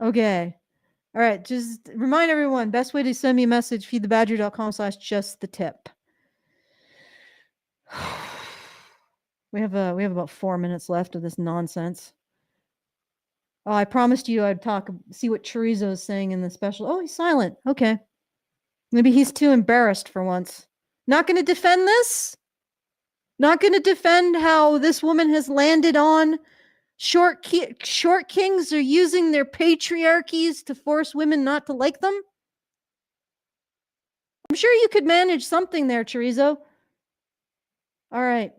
Okay. All right. Just remind everyone, best way to send me a message, feedthebadger.com/justthetip. We have about 4 minutes left of this nonsense. Oh, I promised you I'd see what Chorizo is saying in the special. Oh, he's silent. Okay. Maybe he's too embarrassed for once. Not going to defend this? Not going to defend how this woman has landed on short kings are using their patriarchies to force women not to like them? I'm sure you could manage something there, Chorizo. All right.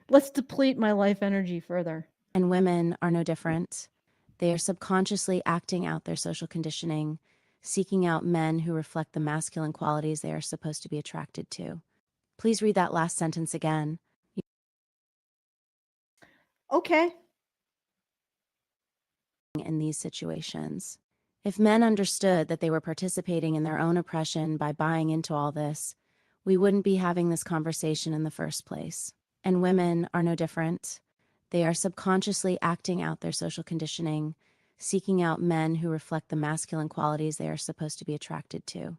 Let's deplete my life energy further. And women are no different. They are subconsciously acting out their social conditioning, seeking out men who reflect the masculine qualities they are supposed to be attracted to. Please read that last sentence again. Okay. In these situations, if men understood that they were participating in their own oppression by buying into all this, we wouldn't be having this conversation in the first place. And women are no different. They are subconsciously acting out their social conditioning, seeking out men who reflect the masculine qualities they are supposed to be attracted to.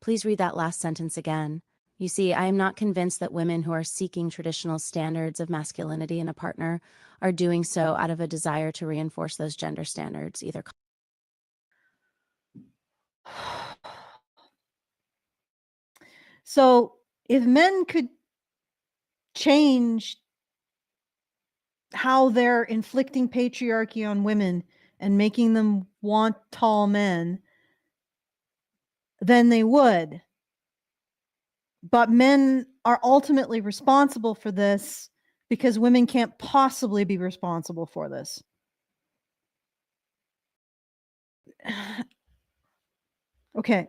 Please read that last sentence again. You see, I am not convinced that women who are seeking traditional standards of masculinity in a partner are doing so out of a desire to reinforce those gender standards, either. So if men could change how they're inflicting patriarchy on women and making them want tall men, then they would. But men are ultimately responsible for this because women can't possibly be responsible for this. Okay.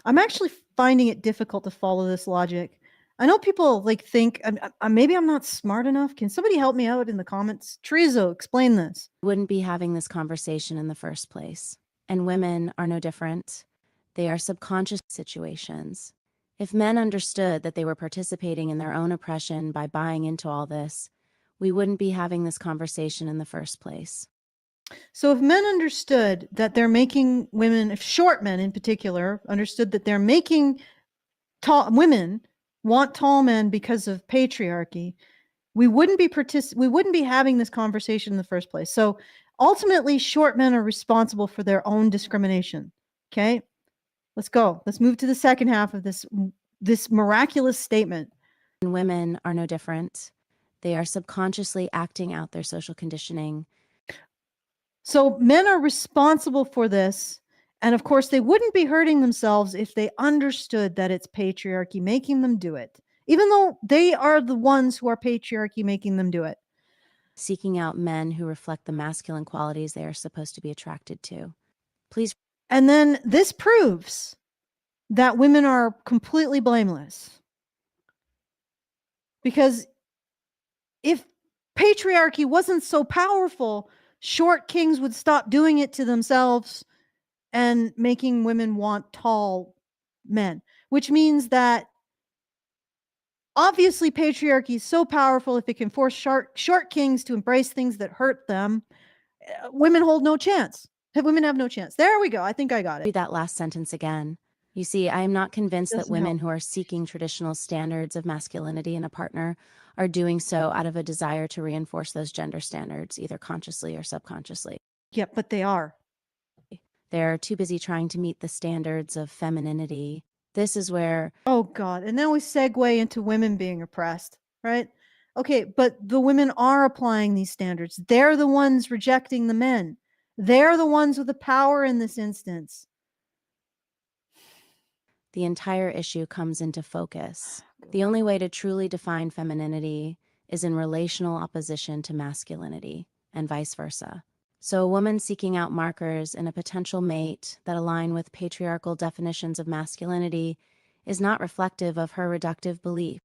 I'm actually finding it difficult to follow this logic. I know people like think maybe I'm not smart enough. Can somebody help me out in the comments? Chorizo, explain this. Wouldn't be having this conversation in the first place. And women are no different. They are subconscious situations. If men understood that they were participating in their own oppression by buying into all this, we wouldn't be having this conversation in the first place. So if men understood that they're making women, if short men in particular, understood that they're making tall women want tall men because of patriarchy, we wouldn't be having this conversation in the first place. So ultimately, short men are responsible for their own discrimination. Okay, let's go. Let's move to the second half of this miraculous statement. And women are no different. They are subconsciously acting out their social conditioning. So men are responsible for this. And of course, they wouldn't be hurting themselves if they understood that it's patriarchy making them do it, even though they are the ones who are patriarchy making them do it. Seeking out men who reflect the masculine qualities they are supposed to be attracted to. Please. And then this proves that women are completely blameless. Because if patriarchy wasn't so powerful, short kings would stop doing it to themselves and making women want tall men, which means that obviously patriarchy is so powerful. If it can force short kings to embrace things that hurt them, women hold no chance. Women have no chance. There we go. I think I got it. Read that last sentence again. You see, I am not convinced that Doesn't women help. who are seeking traditional standards of masculinity in a partner are doing so out of a desire to reinforce those gender standards, either consciously or subconsciously. Yeah, but they are. They're too busy trying to meet the standards of femininity. This is where, Oh God. And then we segue into women being oppressed, right? Okay, but the women are applying these standards. They're the ones rejecting the men. They're the ones with the power in this instance. the entire issue comes into focus. The only way to truly define femininity is in relational opposition to masculinity, and vice versa. So a woman seeking out markers in a potential mate that align with patriarchal definitions of masculinity is not reflective of her reductive belief.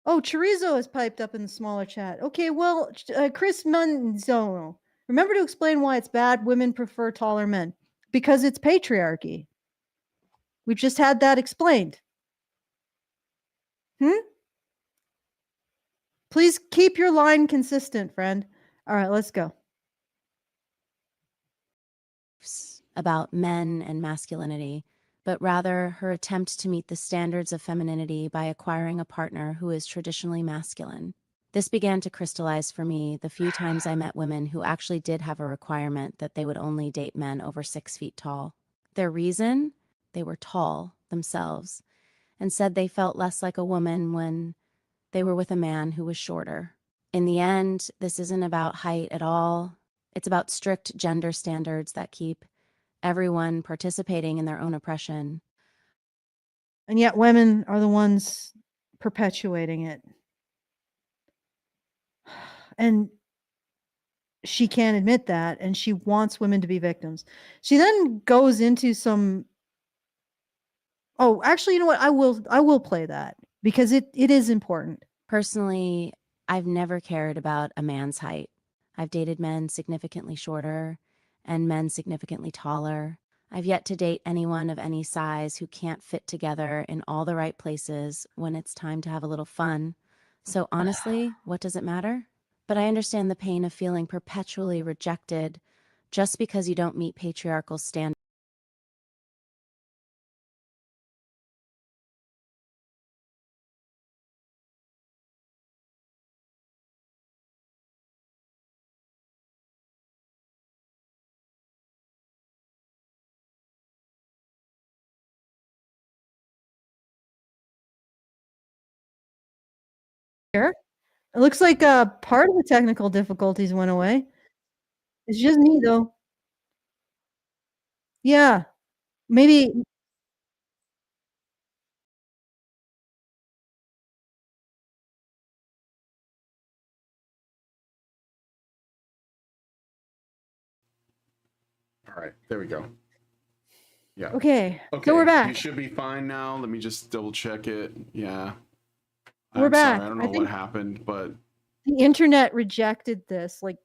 Oh, Chorizo has piped up in the smaller chat. Okay, well, Chris Manzono, remember to explain why it's bad women prefer taller men. Because it's patriarchy. We've just had that explained. Please keep your line consistent, friend. All right, let's go. About men and masculinity, but rather her attempt to meet the standards of femininity by acquiring a partner who is traditionally masculine. This began to crystallize for me the few times I met women who actually did have a requirement that they would only date men over 6 feet tall. Their reason? They were tall themselves and said they felt less like a woman when they were with a man who was shorter. In the end, this isn't about height at all. It's about strict gender standards that keep everyone participating in their own oppression. And yet women are the ones perpetuating it. And she can't admit that, and she wants women to be victims. She then goes into some. Oh, actually, you know what? I will play that because it is important. Personally, I've never cared about a man's height. I've dated men significantly shorter and men significantly taller. I've yet to date anyone of any size who can't fit together in all the right places when it's time to have a little fun. So honestly, what does it matter? But I understand the pain of feeling perpetually rejected just because you don't meet patriarchal standards. Here. It looks like part of the technical difficulties went away. It's just me though. Yeah. Maybe All right, there we go. Yeah. okay. Okay. So we're You back. should be fine now. Let me just double check it. Yeah. We're I'm sorry. back. I don't I know what think happened, but the internet rejected this, like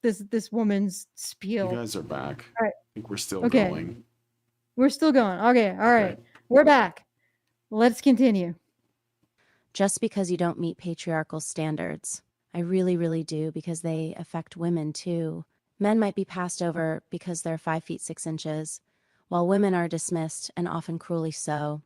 this woman's you spiel. guys are back. All right. I think we're still Okay. going. We're still going. Okay. All right. Okay. We're back. Let's continue. Just because you don't meet patriarchal standards. I really, really do, because they affect women too. Men might be passed over because they're 5 feet 6 inches, while women are dismissed, and often cruelly so,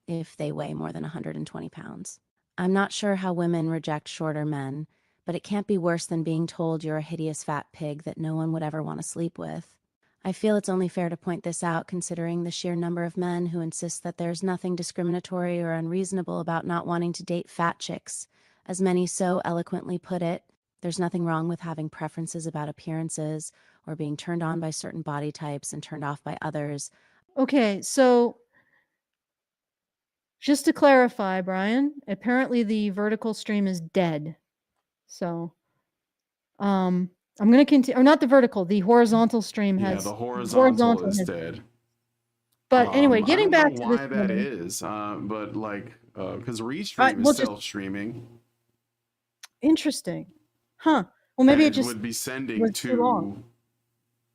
if they weigh more than 120 pounds. I'm not sure how women reject shorter men, but it can't be worse than being told you're a hideous fat pig that no one would ever want to sleep with. I feel it's only fair to point this out, considering the sheer number of men who insist that there's nothing discriminatory or unreasonable about not wanting to date fat chicks. As many so eloquently put it, there's nothing wrong with having preferences about appearances or being turned on by certain body types and turned off by others. Okay. So just to clarify, Brian, apparently the vertical stream is dead. So I'm going to continue, or not the vertical, the horizontal stream Yeah, has the horizontal is has, dead. but anyway, I getting don't know back to this why that woman, is, but like, because Restream we'll is just self-streaming, interesting. Huh. Well, and maybe it it just would be sending was too long. to.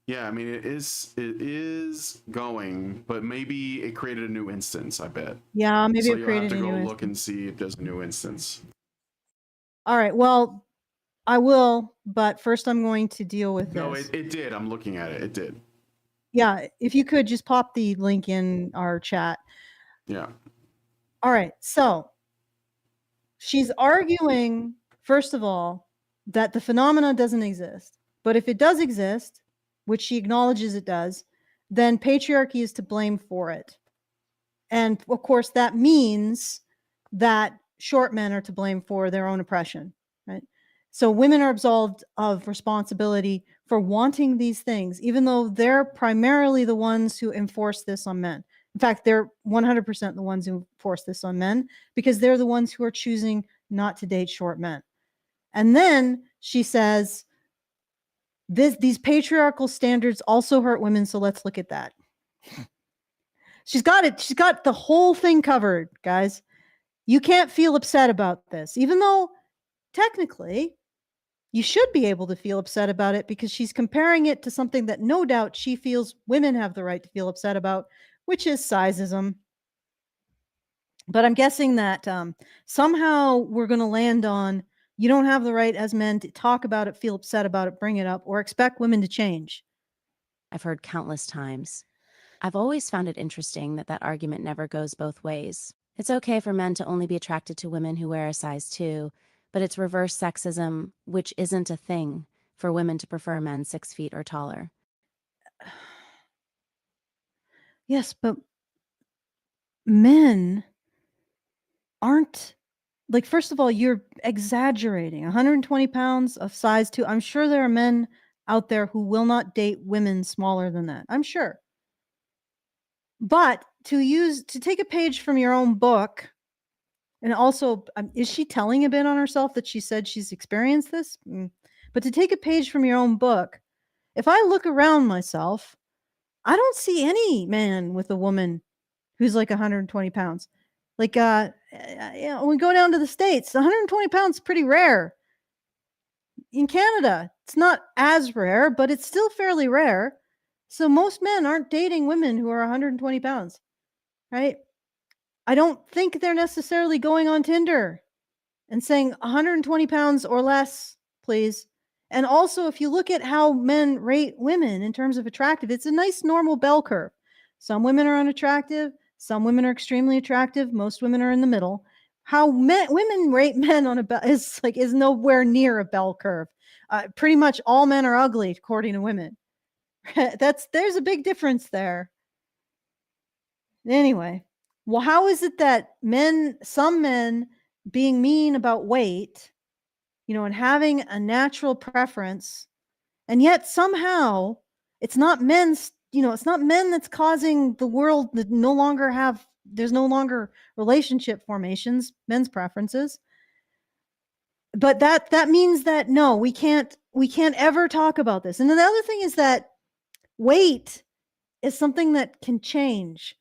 Yeah, I mean it is going, but maybe it created a new instance. I bet. Yeah, maybe So it you'll have created to a go new look instance. and see if there's a new instance. All right. Well, I will, but first I'm going to deal with No, this. it did. I'm looking at it. It did. Yeah, if you could just pop the link in our chat. Yeah. All right. So she's arguing, first of all, that the phenomena doesn't exist. But if it does exist, which she acknowledges it does, then patriarchy is to blame for it. And of course, that means that short men are to blame for their own oppression, right? So women are absolved of responsibility for wanting these things, even though they're primarily the ones who enforce this on men. In fact, they're 100% the ones who enforce this on men because they're the ones who are choosing not to date short men. And then she says, these patriarchal standards also hurt women, so let's look at that. She's got it. She's got the whole thing covered, guys. You can't feel upset about this, even though technically you should be able to feel upset about it because she's comparing it to something that no doubt she feels women have the right to feel upset about, which is sizeism. But I'm guessing that somehow we're going to land on you don't have the right as men to talk about it, feel upset about it, bring it up, or expect women to change. I've heard countless times. I've always found it interesting that that argument never goes both ways. It's okay for men to only be attracted to women who wear a size 2, but it's reverse sexism, which isn't a thing, for women to prefer men 6 feet or taller. Yes, but men aren't like, first of all, you're exaggerating. 120 pounds of size 2. I'm sure there are men out there who will not date women smaller than that. I'm sure. But to take a page from your own book, and also, is she telling a bit on herself that she said she's experienced this? But to take a page from your own book, if I look around myself, I don't see any man with a woman who's like 120 pounds. Like, when we go down to the States, 120 pounds is pretty rare. In Canada, it's not as rare, but it's still fairly rare. So most men aren't dating women who are 120 pounds, right? I don't think they're necessarily going on Tinder and saying 120 pounds or less please. And also, if you look at how men rate women in terms of attractive, it's a nice normal bell curve. Some women are unattractive, some women are extremely attractive, most women are in the middle. How women rate men on a bell is nowhere near a bell curve. Pretty much all men are ugly according to women. There's a big difference there. Anyway, well, how is it that some men being mean about weight, and having a natural preference, and yet somehow it's not it's not men that's causing the world that there's no longer relationship formations, men's preferences. But that means that no, we can't ever talk about this. And then the other thing is that weight is something that can change.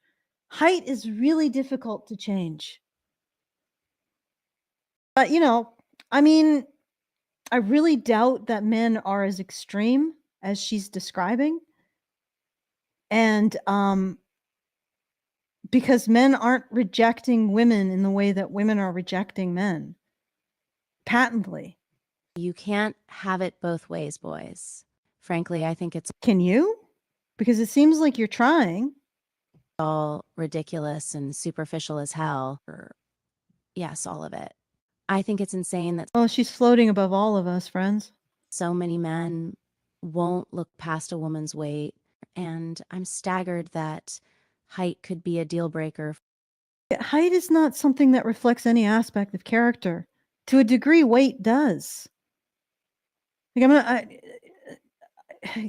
Height is really difficult to change. But, I mean, I really doubt that men are as extreme as she's describing. And because men aren't rejecting women in the way that women are rejecting men. Patently. You can't have it both ways, boys. Frankly, I think it's Can you? Because it seems like you're trying. all ridiculous and superficial as hell. Yes, all of it. I think it's insane that Oh, she's floating above all of us, friends. so many men won't look past a woman's weight, and I'm staggered that height could be a deal breaker. Height is not something that reflects any aspect of character. To a degree, weight does. Like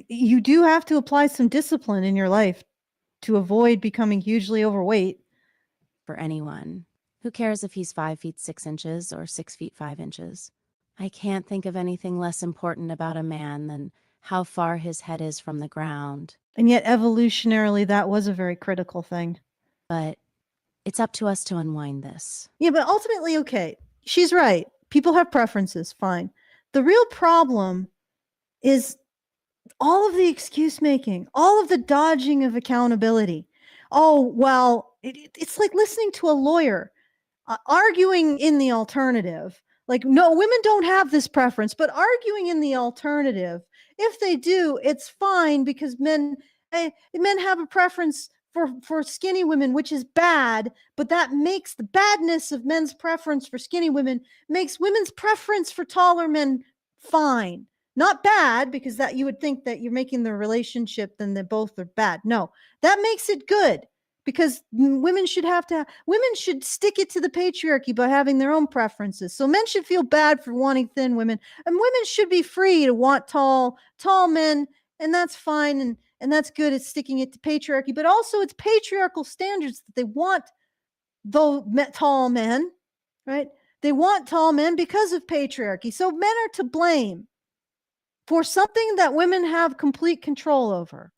you do have to apply some discipline in your life to avoid becoming hugely overweight. For anyone. Who cares if he's 5 feet 6 inches or 6 feet 5 inches? I can't think of anything less important about a man than how far his head is from the ground. And yet, evolutionarily, that was a very critical thing. But it's up to us to unwind this. Yeah, but ultimately, okay, she's right. People have preferences, fine. The real problem is all of the excuse making, all of the dodging of accountability. Oh, well, it's like listening to a lawyer arguing in the alternative. Like, no, women don't have this preference, but arguing in the alternative, if they do, it's fine because men have a preference for skinny women, which is bad, but that makes the badness of men's preference for skinny women makes women's preference for taller men fine. Not bad, because that you would think that you're making the relationship, then they both are bad. No, that makes it good, because women should stick it to the patriarchy by having their own preferences. So men should feel bad for wanting thin women, and women should be free to want tall men, and that's fine, and that's good. It's sticking it to patriarchy, but also it's patriarchal standards that they want tall men, right? They want tall men because of patriarchy. So men are to blame for something that women have complete control over.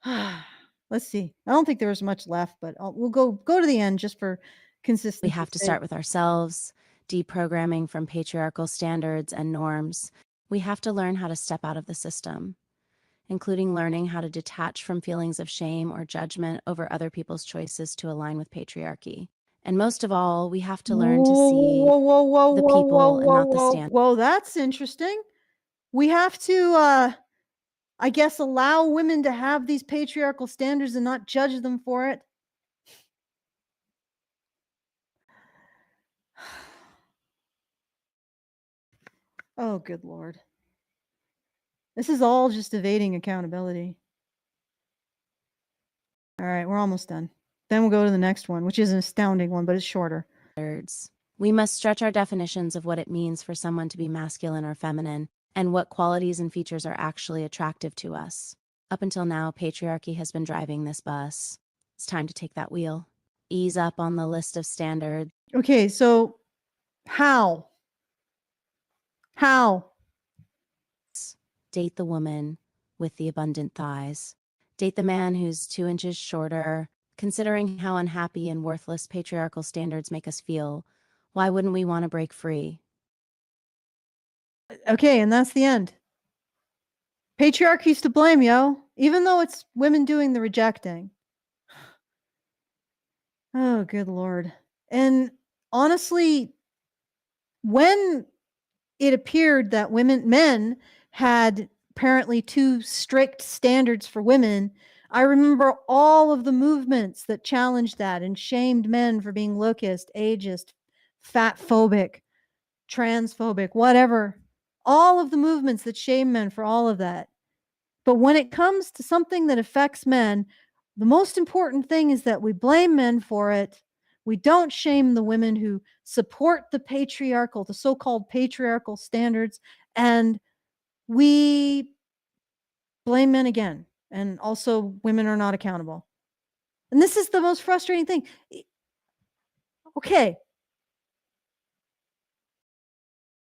Let's see. I don't think there was much left, but we'll go to the end just for consistency. We have to start with ourselves, deprogramming from patriarchal standards and norms. We have to learn how to step out of the system, including learning how to detach from feelings of shame or judgment over other people's choices to align with patriarchy. And most of all, we have to learn to see the people and not the standards. Whoa, that's interesting. We have to, I guess, allow women to have these patriarchal standards and not judge them for it. Oh, good Lord. This is all just evading accountability. All right, we're almost done. Then we'll go to the next one, which is an astounding one, but it's shorter. We must stretch our definitions of what it means for someone to be masculine or feminine, and what qualities and features are actually attractive to us. Up until now, patriarchy has been driving this bus. It's time to take that wheel. Ease up on the list of standards. Okay, so how? Date the woman with the abundant thighs. Date the man who's 2 inches shorter. Considering how unhappy and worthless patriarchal standards make us feel, why wouldn't we want to break free? Okay, and that's the end. Patriarchy's to blame, yo. Even though it's women doing the rejecting. Oh, good Lord. And honestly, when it appeared that men had apparently too strict standards for women. I remember all of the movements that challenged that and shamed men for being lookist, ageist, fat phobic, transphobic, whatever. All of the movements that shame men for all of that. But when it comes to something that affects men, the most important thing is that we blame men for it. We don't shame the women who support the so-called patriarchal standards, and we blame men again. And also, women are not accountable. And this is the most frustrating thing. Okay.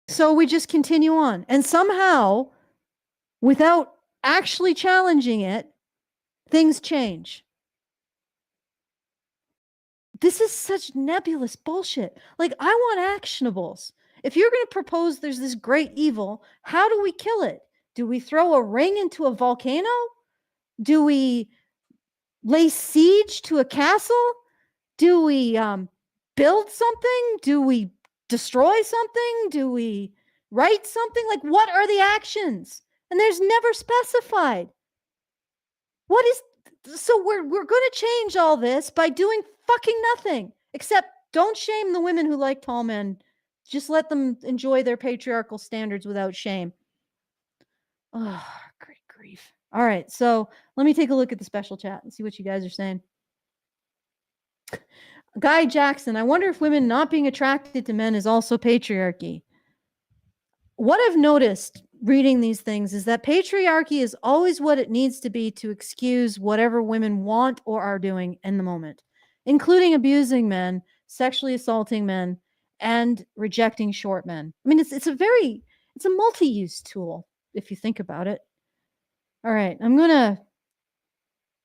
So we just continue on. And somehow, without actually challenging it, things change. This is such nebulous bullshit. Like, I want actionables. If you're going to propose there's this great evil, how do we kill it? Do we throw a ring into a volcano? Do we lay siege to a castle? Do we build something? Do we destroy something? Do we write something? Like, what are the actions? And there's never specified. What is so we're going to change all this by doing fucking nothing, except don't shame the women who like tall men. Just let them enjoy their patriarchal standards without shame. Oh, great grief. All right, so let me take a look at the special chat and see what you guys are saying. Guy Jackson, I wonder if women not being attracted to men is also patriarchy. What I've noticed reading these things is that patriarchy is always what it needs to be to excuse whatever women want or are doing in the moment, including abusing men, sexually assaulting men, and rejecting short men. I mean, it's a multi-use tool if you think about it. All right, I'm gonna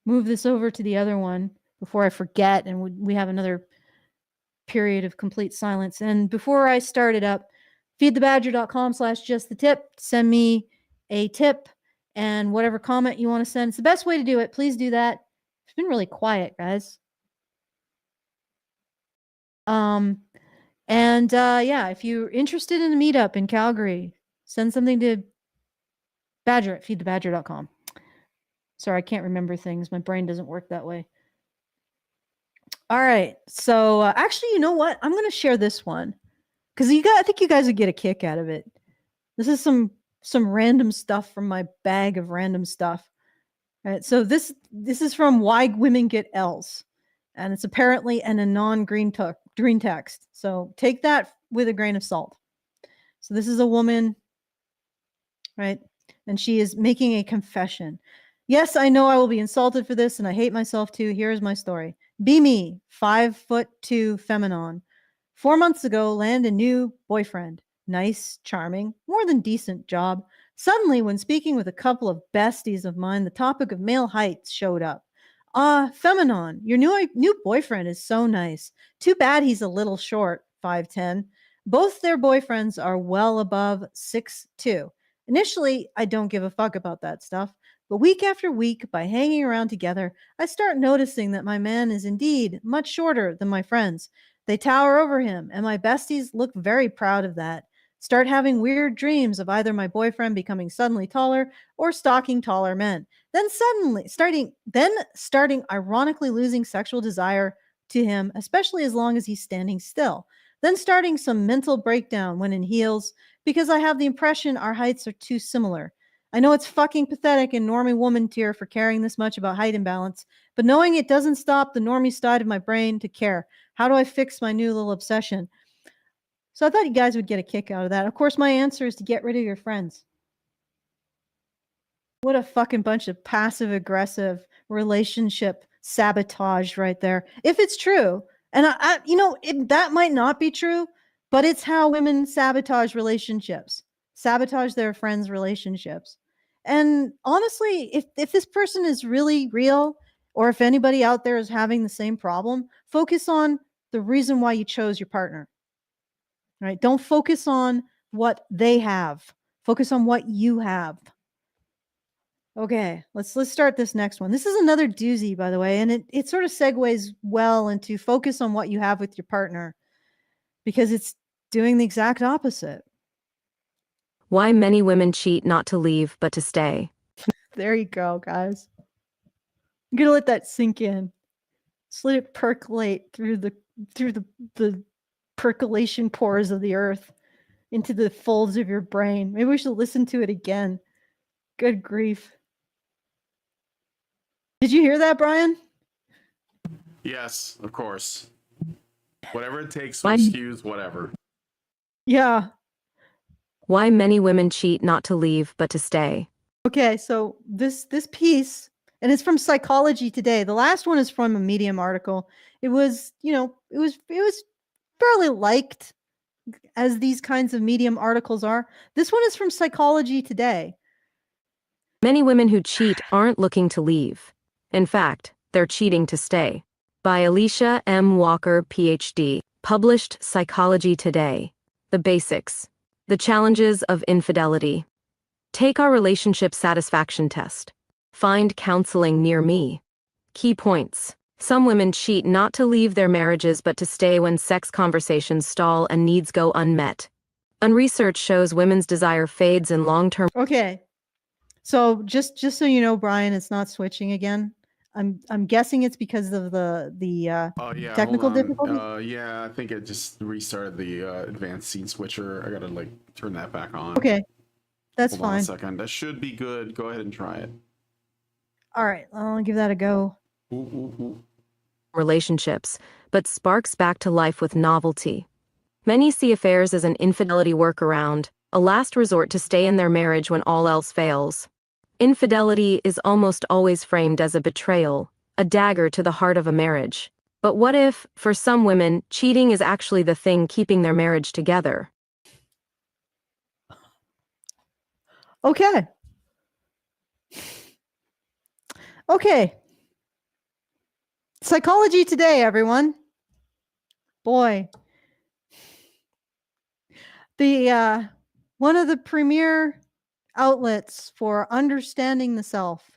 move this over to the other one before I forget, and we have another period of complete silence. And before I start it up, feedthebadger.com/justthetip. Send me a tip and whatever comment you want to send. It's the best way to do it. Please do that. It's been really quiet, guys. Yeah, if you're interested in a meetup in Calgary, send something to Badger at feedthebadger.com. Sorry, I can't remember things. My brain doesn't work that way. All right. So actually, you know what? I'm going to share this one because I think you guys would get a kick out of it. This is some random stuff from my bag of random stuff. All right. So this is from Why Women Get L's, and it's apparently in a non-green green text. So take that with a grain of salt. So this is a woman, right? And she is making a confession. Yes, I know I will be insulted for this, and I hate myself too. Here is my story. Be me, 5'2" feminine. 4 months ago, land a new boyfriend. Nice, charming, more than decent job. Suddenly, when speaking with a couple of besties of mine, the topic of male height showed up. Feminine, your new boyfriend is so nice. Too bad he's a little short, 5'10". Both their boyfriends are well above 6'2". Initially, I don't give a fuck about that stuff. But week after week, by hanging around together, I start noticing that my man is indeed much shorter than my friends. They tower over him, and my besties look very proud of that. Start having weird dreams of either my boyfriend becoming suddenly taller or stalking taller men. Then starting ironically losing sexual desire to him, especially as long as he's standing still. Then starting some mental breakdown when in heels because I have the impression our heights are too similar. I know it's fucking pathetic and normie woman tier for caring this much about height imbalance, but knowing it doesn't stop the normie side of my brain to care. How do I fix my new little obsession? So I thought you guys would get a kick out of that. Of course, my answer is to get rid of your friends. What a fucking bunch of passive aggressive relationship sabotage right there. If it's true, and that might not be true, but it's how women sabotage relationships, sabotage their friends' relationships. And honestly, if this person is really real, or if anybody out there is having the same problem, focus on the reason why you chose your partner. Right? Don't focus on what they have. Focus on what you have. Okay, let's start this next one. This is another doozy, by the way, and it sort of segues well into focus on what you have with your partner because it's doing the exact opposite. Why many women cheat not to leave but to stay. There you go, guys. I'm gonna let that sink in. Just let it percolate through the percolation pores of the earth into the folds of your brain. Maybe we should listen to it again. Good grief. Did you hear that, Brian? Yes, of course. Whatever it takes to Why- excuse whatever. Yeah. Why many women cheat not to leave but to stay. Okay, so this piece, and it's from Psychology Today. The last one is from a Medium article. It was, it was fairly liked, as these kinds of Medium articles are. This one is from Psychology Today. Many women who cheat aren't looking to leave. In fact, they're cheating to stay. By Alicia M. Walker, PhD, published Psychology Today. The basics. The challenges of infidelity. Take our relationship satisfaction test. Find counseling near me. Key points. Some women cheat not to leave their marriages but to stay when sex conversations stall and needs go unmet. Research shows women's desire fades in long-term. Okay. So just so you know, Brian, it's not switching again. I'm guessing it's because of the Oh yeah, technical hold on. difficulty. Yeah, I think it just restarted the advanced scene switcher. I gotta like turn that back on. Okay. That's Hold on a fine. second. That should be good. Go ahead and try it. All right, I'll give that a go. Ooh, ooh, ooh. Relationships, but sparks back to life with novelty. Many see affairs as an infidelity workaround, a last resort to stay in their marriage when all else fails. Infidelity is almost always framed as a betrayal, a dagger to the heart of a marriage. But what if, for some women, cheating is actually the thing keeping their marriage together? Okay. Okay. Psychology Today, everyone. Boy. The one of the premier outlets for understanding the self.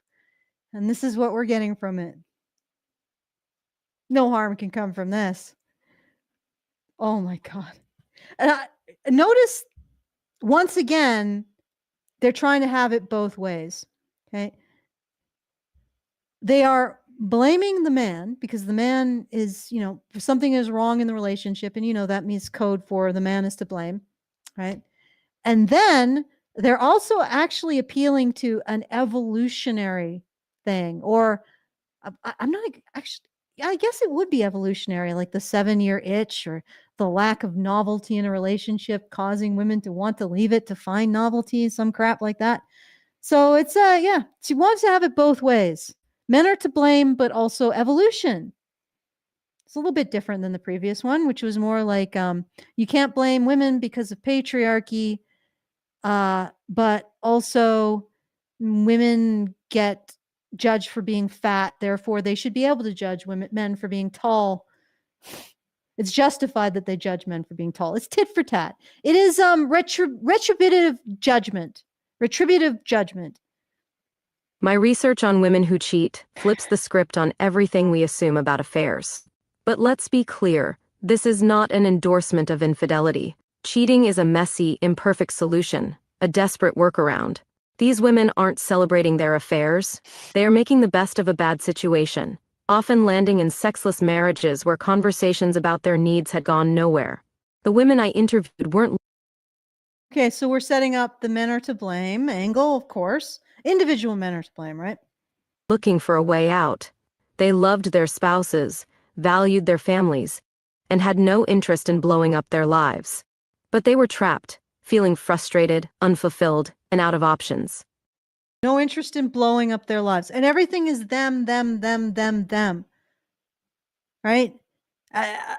And this is what we're getting from it. No harm can come from this. Oh my God. And notice once again, they're trying to have it both ways. Okay. They are blaming the man because the man is, something is wrong in the relationship. And, that means code for the man is to blame. Right. And then they're also actually appealing to an evolutionary thing, or I'm not actually, I guess it would be evolutionary, like the 7-year itch or the lack of novelty in a relationship causing women to want to leave it to find novelty, some crap like that. So it's, yeah, she wants to have it both ways. Men are to blame, but also evolution. It's a little bit different than the previous one, which was more like you can't blame women because of patriarchy, but also women get judged for being fat, therefore they should be able to judge men for being tall. It's justified that they judge men for being tall. It's tit for tat. It is retributive judgment. Retributive judgment. My research on women who cheat flips the script on everything we assume about affairs. But let's be clear, this is not an endorsement of infidelity. Cheating is a messy, imperfect solution, a desperate workaround. These women aren't celebrating their affairs. They are making the best of a bad situation, often landing in sexless marriages where conversations about their needs had gone nowhere. The women I interviewed weren't Okay, so we're setting up the men are to blame angle, of course. Individual men are to blame, right? looking for a way out. They loved their spouses, valued their families, and had no interest in blowing up their lives. But they were trapped, feeling frustrated, unfulfilled, and out of options. No interest in blowing up their lives. And everything is them, them. Right?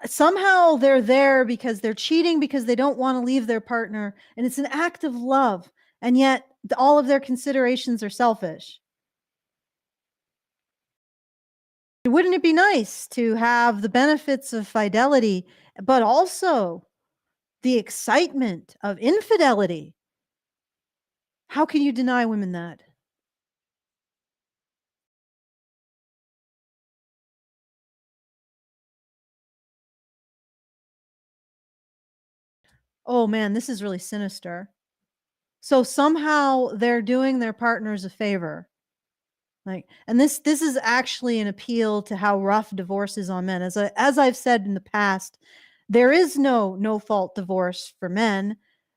Somehow they're there because they're cheating because they don't want to leave their partner. And it's an act of love. And yet all of their considerations are selfish. Wouldn't it be nice to have the benefits of fidelity, but also the excitement of infidelity? How can you deny women that? Oh man, this is really sinister. So somehow they're doing their partners a favor. Like, and this is actually an appeal to how rough divorce is on men. As I've said in the past, there is no fault divorce for men.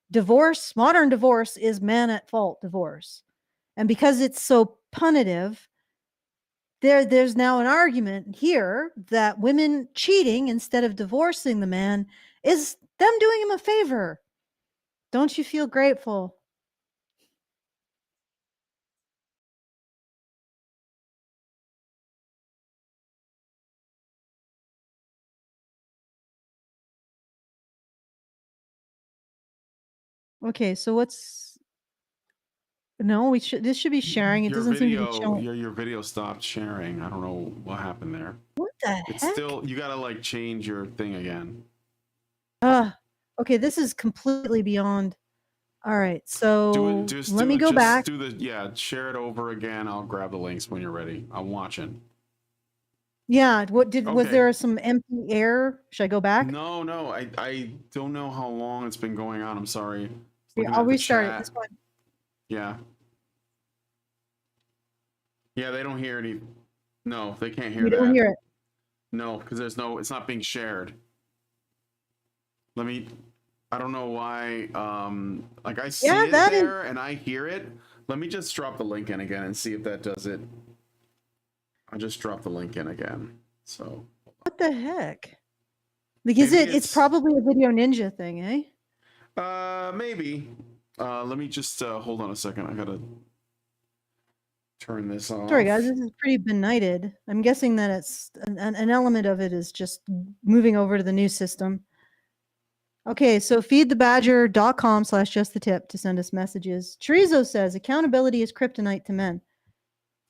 Divorce, modern divorce, is man at fault divorce. And because it's so punitive, there's now an argument here that women cheating instead of divorcing the man is them doing him a favor. Don't you feel grateful? Okay, so what's no, this should be sharing. It Your doesn't seem to be video, showing. your video stopped sharing. I don't know what happened there. What the It's heck? still, you gotta like change your thing again. Okay, this is completely beyond. All right, so let me go just back. do the, yeah, share it over again. I'll grab the links when you're ready. I'm watching. Yeah, was Okay. there some empty air? Should I go back? No, I don't know how long it's been going on. I'm sorry. Yeah, Looking I'll at the restart it. chat. That's fine. Yeah. Yeah, they don't hear any. No, they can't hear You that. don't hear it. No, because it's not being shared. I don't know why. Like I see it there and I hear it. Let me just drop the link in again and see if that does it. I just dropped the link in again. So. What the heck? Because it's probably a Video Ninja thing, eh? Maybe. Let me just hold on a second. I gotta turn this off. Sorry, guys, this is pretty benighted. I'm guessing that it's an element of it is just moving over to the new system. Okay, so feedthebadger.com/justthetip to send us messages. Chorizo says accountability is kryptonite to men.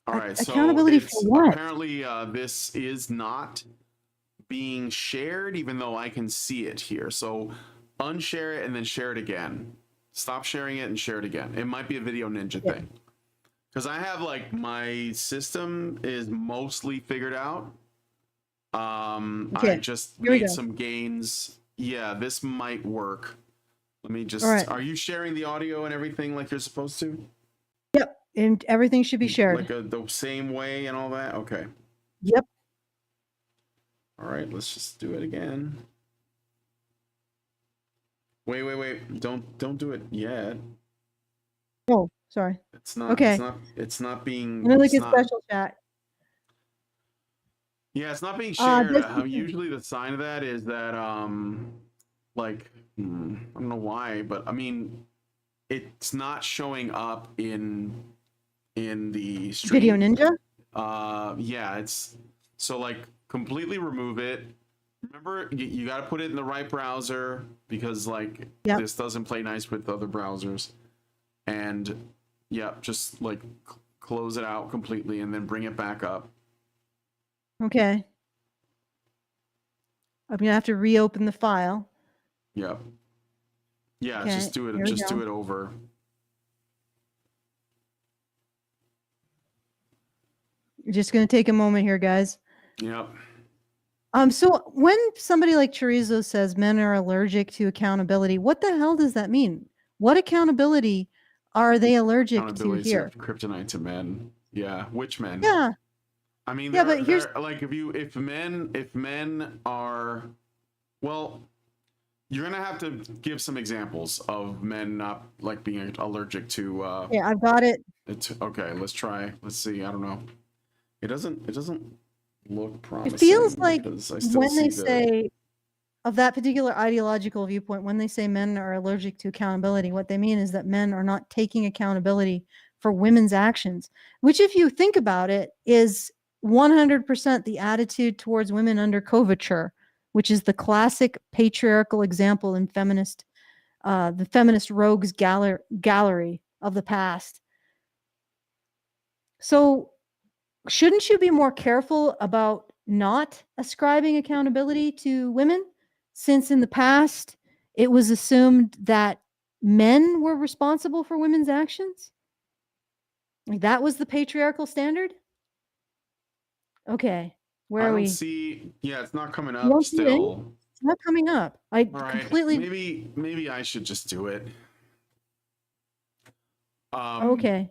All right, accountability so for what? Apparently, this is not being shared, even though I can see it here. So unshare it and then share it again. Stop sharing it and share it again. It might be a Video Ninja thing. Because I have like my system is mostly figured out. I just made some gains. Yeah, this might work. Let me just. Are you sharing the audio and everything like you're supposed to? Yep, and everything should be shared. Like the same way and all that? Okay. Yep. All right, let's just do it again. Wait. Don't do it yet. Oh, sorry. It's not. Okay. It's not being. I'm gonna look at special chat. Yeah, it's not being shared. Usually the sign of that is that like I don't know why, but I mean it's not showing up in the stream. Video Ninja? Yeah, it's so like completely remove it. Remember, you got to put it in the right browser because like this doesn't play nice with other browsers. And yeah, just like close it out completely and then bring it back up. Okay. I'm gonna have to reopen the file. Yep. Yeah, okay, just do it. Just do it over. Just gonna take a moment here, guys. Yep. So when somebody like Chorizo says men are allergic to accountability, what the hell does that mean? What accountability are they allergic to here? Kryptonite to men. Yeah. Which men? Yeah. I mean, but here's like if men are, well, you're gonna have to give some examples of men not like being allergic to. Yeah, I've got it. Okay, let's try. Let's see. I don't know. It doesn't look promising. It feels like when they say of that particular ideological viewpoint, when they say men are allergic to accountability, what they mean is that men are not taking accountability for women's actions, which, if you think about it, is 100% the attitude towards women under coverture, which is the classic patriarchal example in the feminist rogues gallery of the past. So shouldn't you be more careful about not ascribing accountability to women, since in the past it was assumed that men were responsible for women's actions? Like that was the patriarchal standard? Okay, where are we? I don't see. Yeah, it's not coming up still. It's not coming up. Completely. Maybe I should just do it. Okay.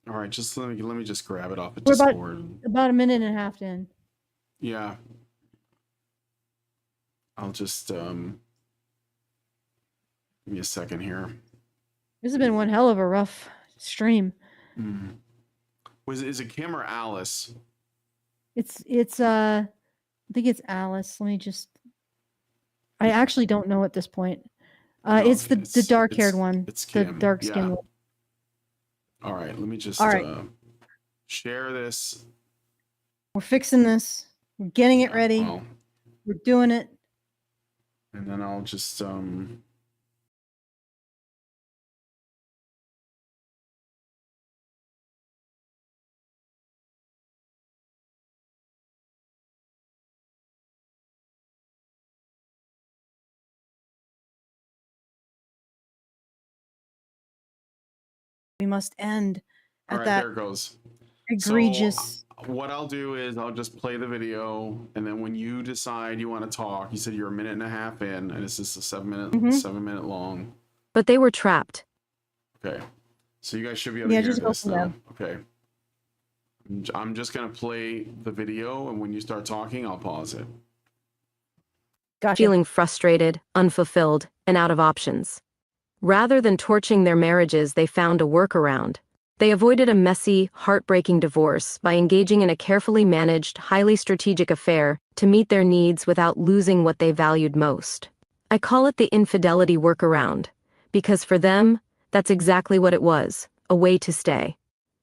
All right, just let me just grab it off of We're Discord. about a minute and a half in. Yeah. I'll just give me a second here. This has been one hell of a rough stream. Is it Kim or Alice? It's I think it's Alice. Let me just I actually don't know at this point. It's the dark-haired one. It's the Kim. dark-skinned Yeah. one. All right, let me just All right. share this. We're fixing this. We're getting it Yeah, ready. well, We're doing it. and then I'll just We must end all at right, that there it goes. egregious. So what I'll do is I'll just play the video, and then when you decide you want to talk, you said you're a minute and a half in, and it's just a 7 minute long. But they were trapped. Okay, so you guys should be able to hear just go this from now. there. Okay, I'm just gonna play the video, and when you start talking, I'll pause it. Gotcha. Feeling frustrated, unfulfilled, and out of options. Rather than torching their marriages, they found a workaround. They avoided a messy, heartbreaking divorce by engaging in a carefully managed, highly strategic affair to meet their needs without losing what they valued most. I call it the infidelity workaround, because for them, that's exactly what it was, a way to stay.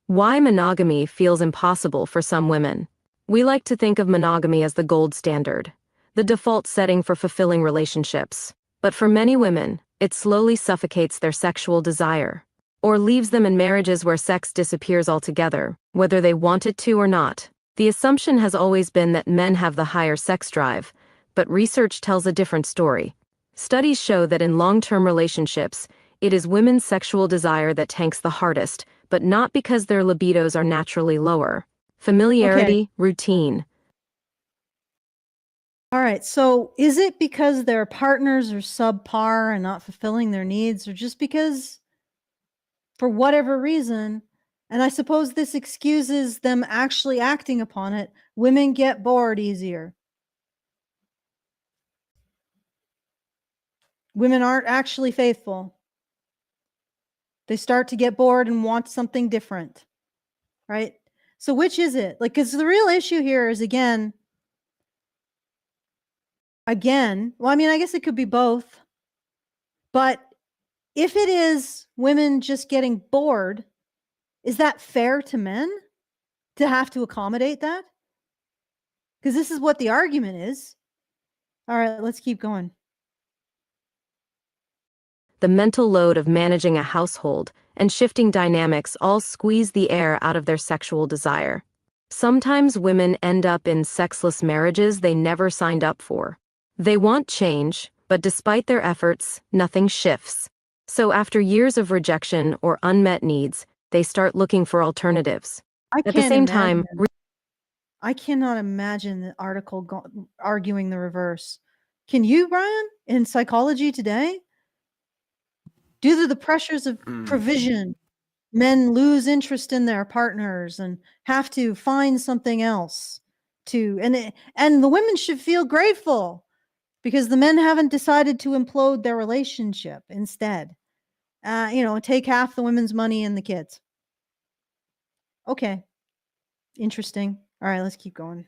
Why monogamy feels impossible for some women. We like to think of monogamy as the gold standard, the default setting for fulfilling relationships. But for many women, it slowly suffocates their sexual desire, or leaves them in marriages where sex disappears altogether, whether they want it to or not. The assumption has always been that men have the higher sex drive, but research tells a different story. Studies show that in long-term relationships, it is women's sexual desire that tanks the hardest, but not because their libidos are naturally lower. Familiarity, routine. All right. So is it because their partners are subpar and not fulfilling their needs, or just because for whatever reason, and I suppose this excuses them actually acting upon it, women get bored easier? Women aren't actually faithful. They start to get bored and want something different, right? So which is it? Like, because the real issue here is again, well, I mean, I guess it could be both. But if it is women just getting bored, is that fair to men to have to accommodate that? Because this is what the argument is. All right, let's keep going. The mental load of managing a household and shifting dynamics all squeeze the air out of their sexual desire. Sometimes women end up in sexless marriages they never signed up for. They want change, but despite their efforts, nothing shifts. So after years of rejection or unmet needs, they start looking for alternatives. At the same time, I cannot imagine the article arguing the reverse. Can you, Brian? In Psychology Today? Due to the pressures of provision, men lose interest in their partners and have to find something else to, and the women should feel grateful because the men haven't decided to implode their relationship instead. Take half the women's money and the kids. Okay. Interesting. All right, let's keep going.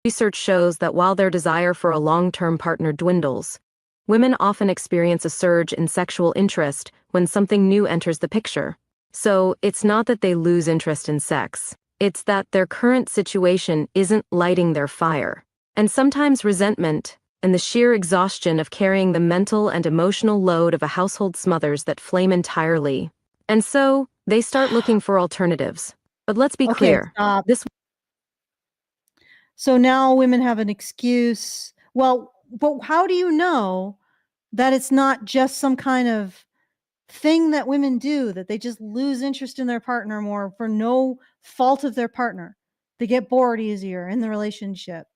research shows that while their desire for a long-term partner dwindles, women often experience a surge in sexual interest when something new enters the picture. So, it's not that they lose interest in sex. It's that their current situation isn't lighting their fire. And sometimes resentment and the sheer exhaustion of carrying the mental and emotional load of a household smothers that flame entirely. And so, they start looking for alternatives. But let's be clear. Stop. This So now women have an excuse. Well, but how do you know that it's not just some kind of thing that women do, that they just lose interest in their partner more for no fault of their partner? They get bored easier in the relationship.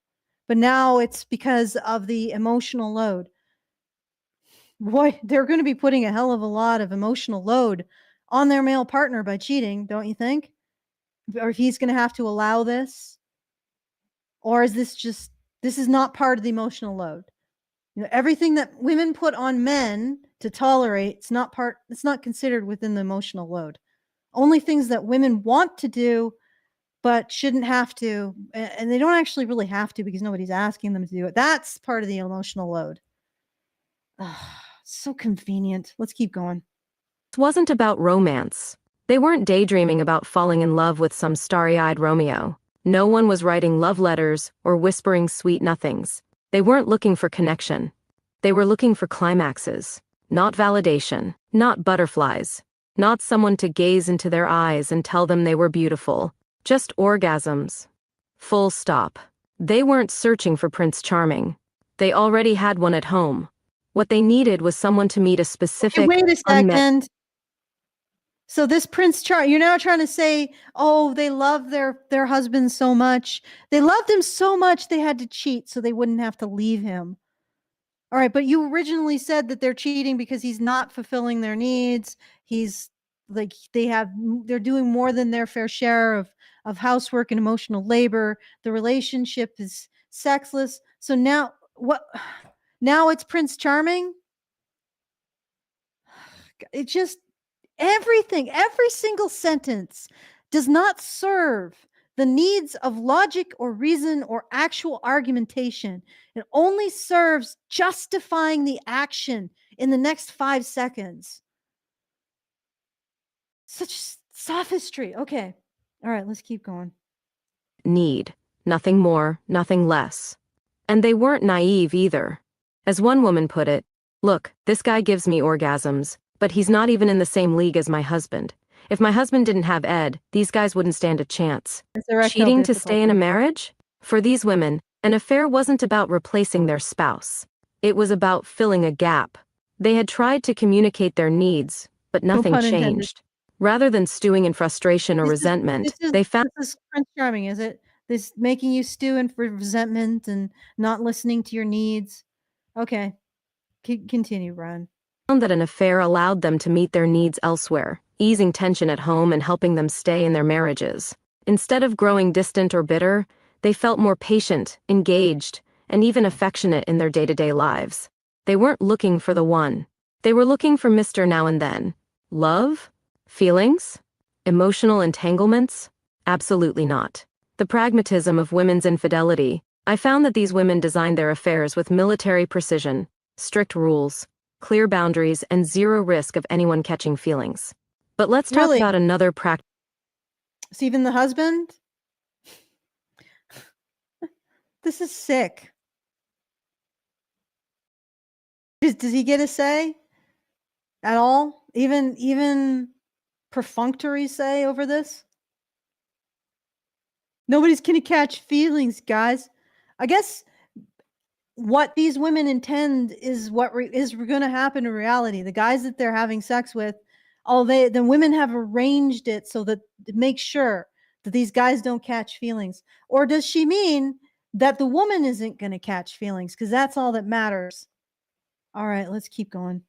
But now it's because of the emotional load. boy, they're going to be putting a hell of a lot of emotional load on their male partner by cheating, don't you think? Or he's going to have to allow this? Or is this is not part of the emotional load? Everything that women put on men to tolerate, it's not considered within the emotional load. Only things that women want to do but shouldn't have to, and they don't actually really have to because nobody's asking them to do it. That's part of the emotional load. So convenient. Let's keep going. It wasn't about romance. They weren't daydreaming about falling in love with some starry-eyed Romeo. No one was writing love letters or whispering sweet nothings. They weren't looking for connection. They were looking for climaxes, not validation, not butterflies, not someone to gaze into their eyes and tell them they were beautiful, just orgasms. Full stop. They weren't searching for Prince Charming. They already had one at home. What they needed was someone to meet a Hey, specific, wait a unmet. second. So this Prince Charming, you're now trying to say, oh, they love their husband so much. They loved him so much they had to cheat so they wouldn't have to leave him. All right, but you originally said that they're cheating because he's not fulfilling their needs. He's like they're doing more than their fair share of housework and emotional labor. The relationship is sexless. So now what? Now it's Prince Charming? It just everything, every single sentence does not serve the needs of logic or reason or actual argumentation. It only serves justifying the action in the next 5 seconds. Such sophistry. Okay. All right, let's keep going. Need. Nothing more, nothing less. And they weren't naive either. As one woman put it, look, this guy gives me orgasms, but he's not even in the same league as my husband. If my husband didn't have Ed, these guys wouldn't stand a chance. It's erectile Cheating to stay in a difficulty. marriage? For these women, an affair wasn't about replacing their spouse. It was about filling a gap. They had tried to communicate their needs, but No nothing pun intended. changed. Rather than stewing in frustration or resentment, they found This is Prince Charming, is it? This making you stew in for resentment and not listening to your needs. Okay. Continue, Brian. that an affair allowed them to meet their needs elsewhere, easing tension at home and helping them stay in their marriages. Instead of growing distant or bitter, they felt more patient, engaged, and even affectionate in their day-to-day lives. They weren't looking for the one. They were looking for Mr. Now and Then. Love? Feelings? Emotional entanglements? Absolutely not. The pragmatism of women's infidelity. I found that these women designed their affairs with military precision, strict rules, clear boundaries, and zero risk of anyone catching feelings. But let's talk Really? about another practice. So even the husband? This is sick. Does he get a say at all? Even perfunctory say over this? Nobody's gonna catch feelings, guys. I guess what these women intend is what is going to happen in reality. The guys that they're having sex with, the women have arranged it so that to make sure that these guys don't catch feelings. Or does she mean that the woman isn't going to catch feelings? Because that's all that matters. All right, let's keep going.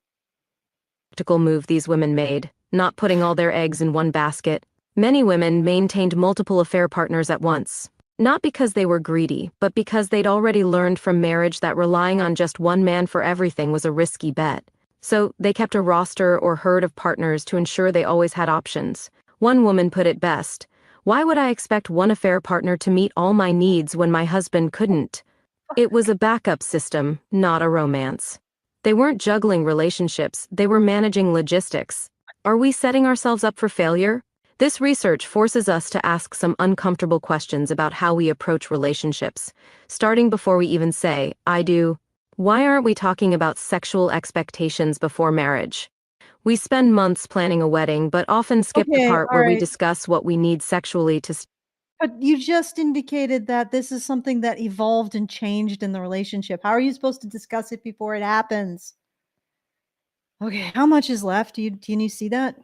Practical move these women made, not putting all their eggs in one basket. Many women maintained multiple affair partners at once. Not because they were greedy, but because they'd already learned from marriage that relying on just one man for everything was a risky bet. So, they kept a roster or herd of partners to ensure they always had options. One woman put it best, "Why would I expect one affair partner to meet all my needs when my husband couldn't?" It was a backup system, not a romance. They weren't juggling relationships, they were managing logistics. Are we setting ourselves up for failure? This research forces us to ask some uncomfortable questions about how we approach relationships, starting before we even say, I do. Why aren't we talking about sexual expectations before marriage? We spend months planning a wedding, but often skip the Okay, part all where we right. discuss what we need sexually to. But you just indicated that this is something that evolved and changed in the relationship. How are you supposed to discuss it before it happens? Okay, how much is left? Do you see that?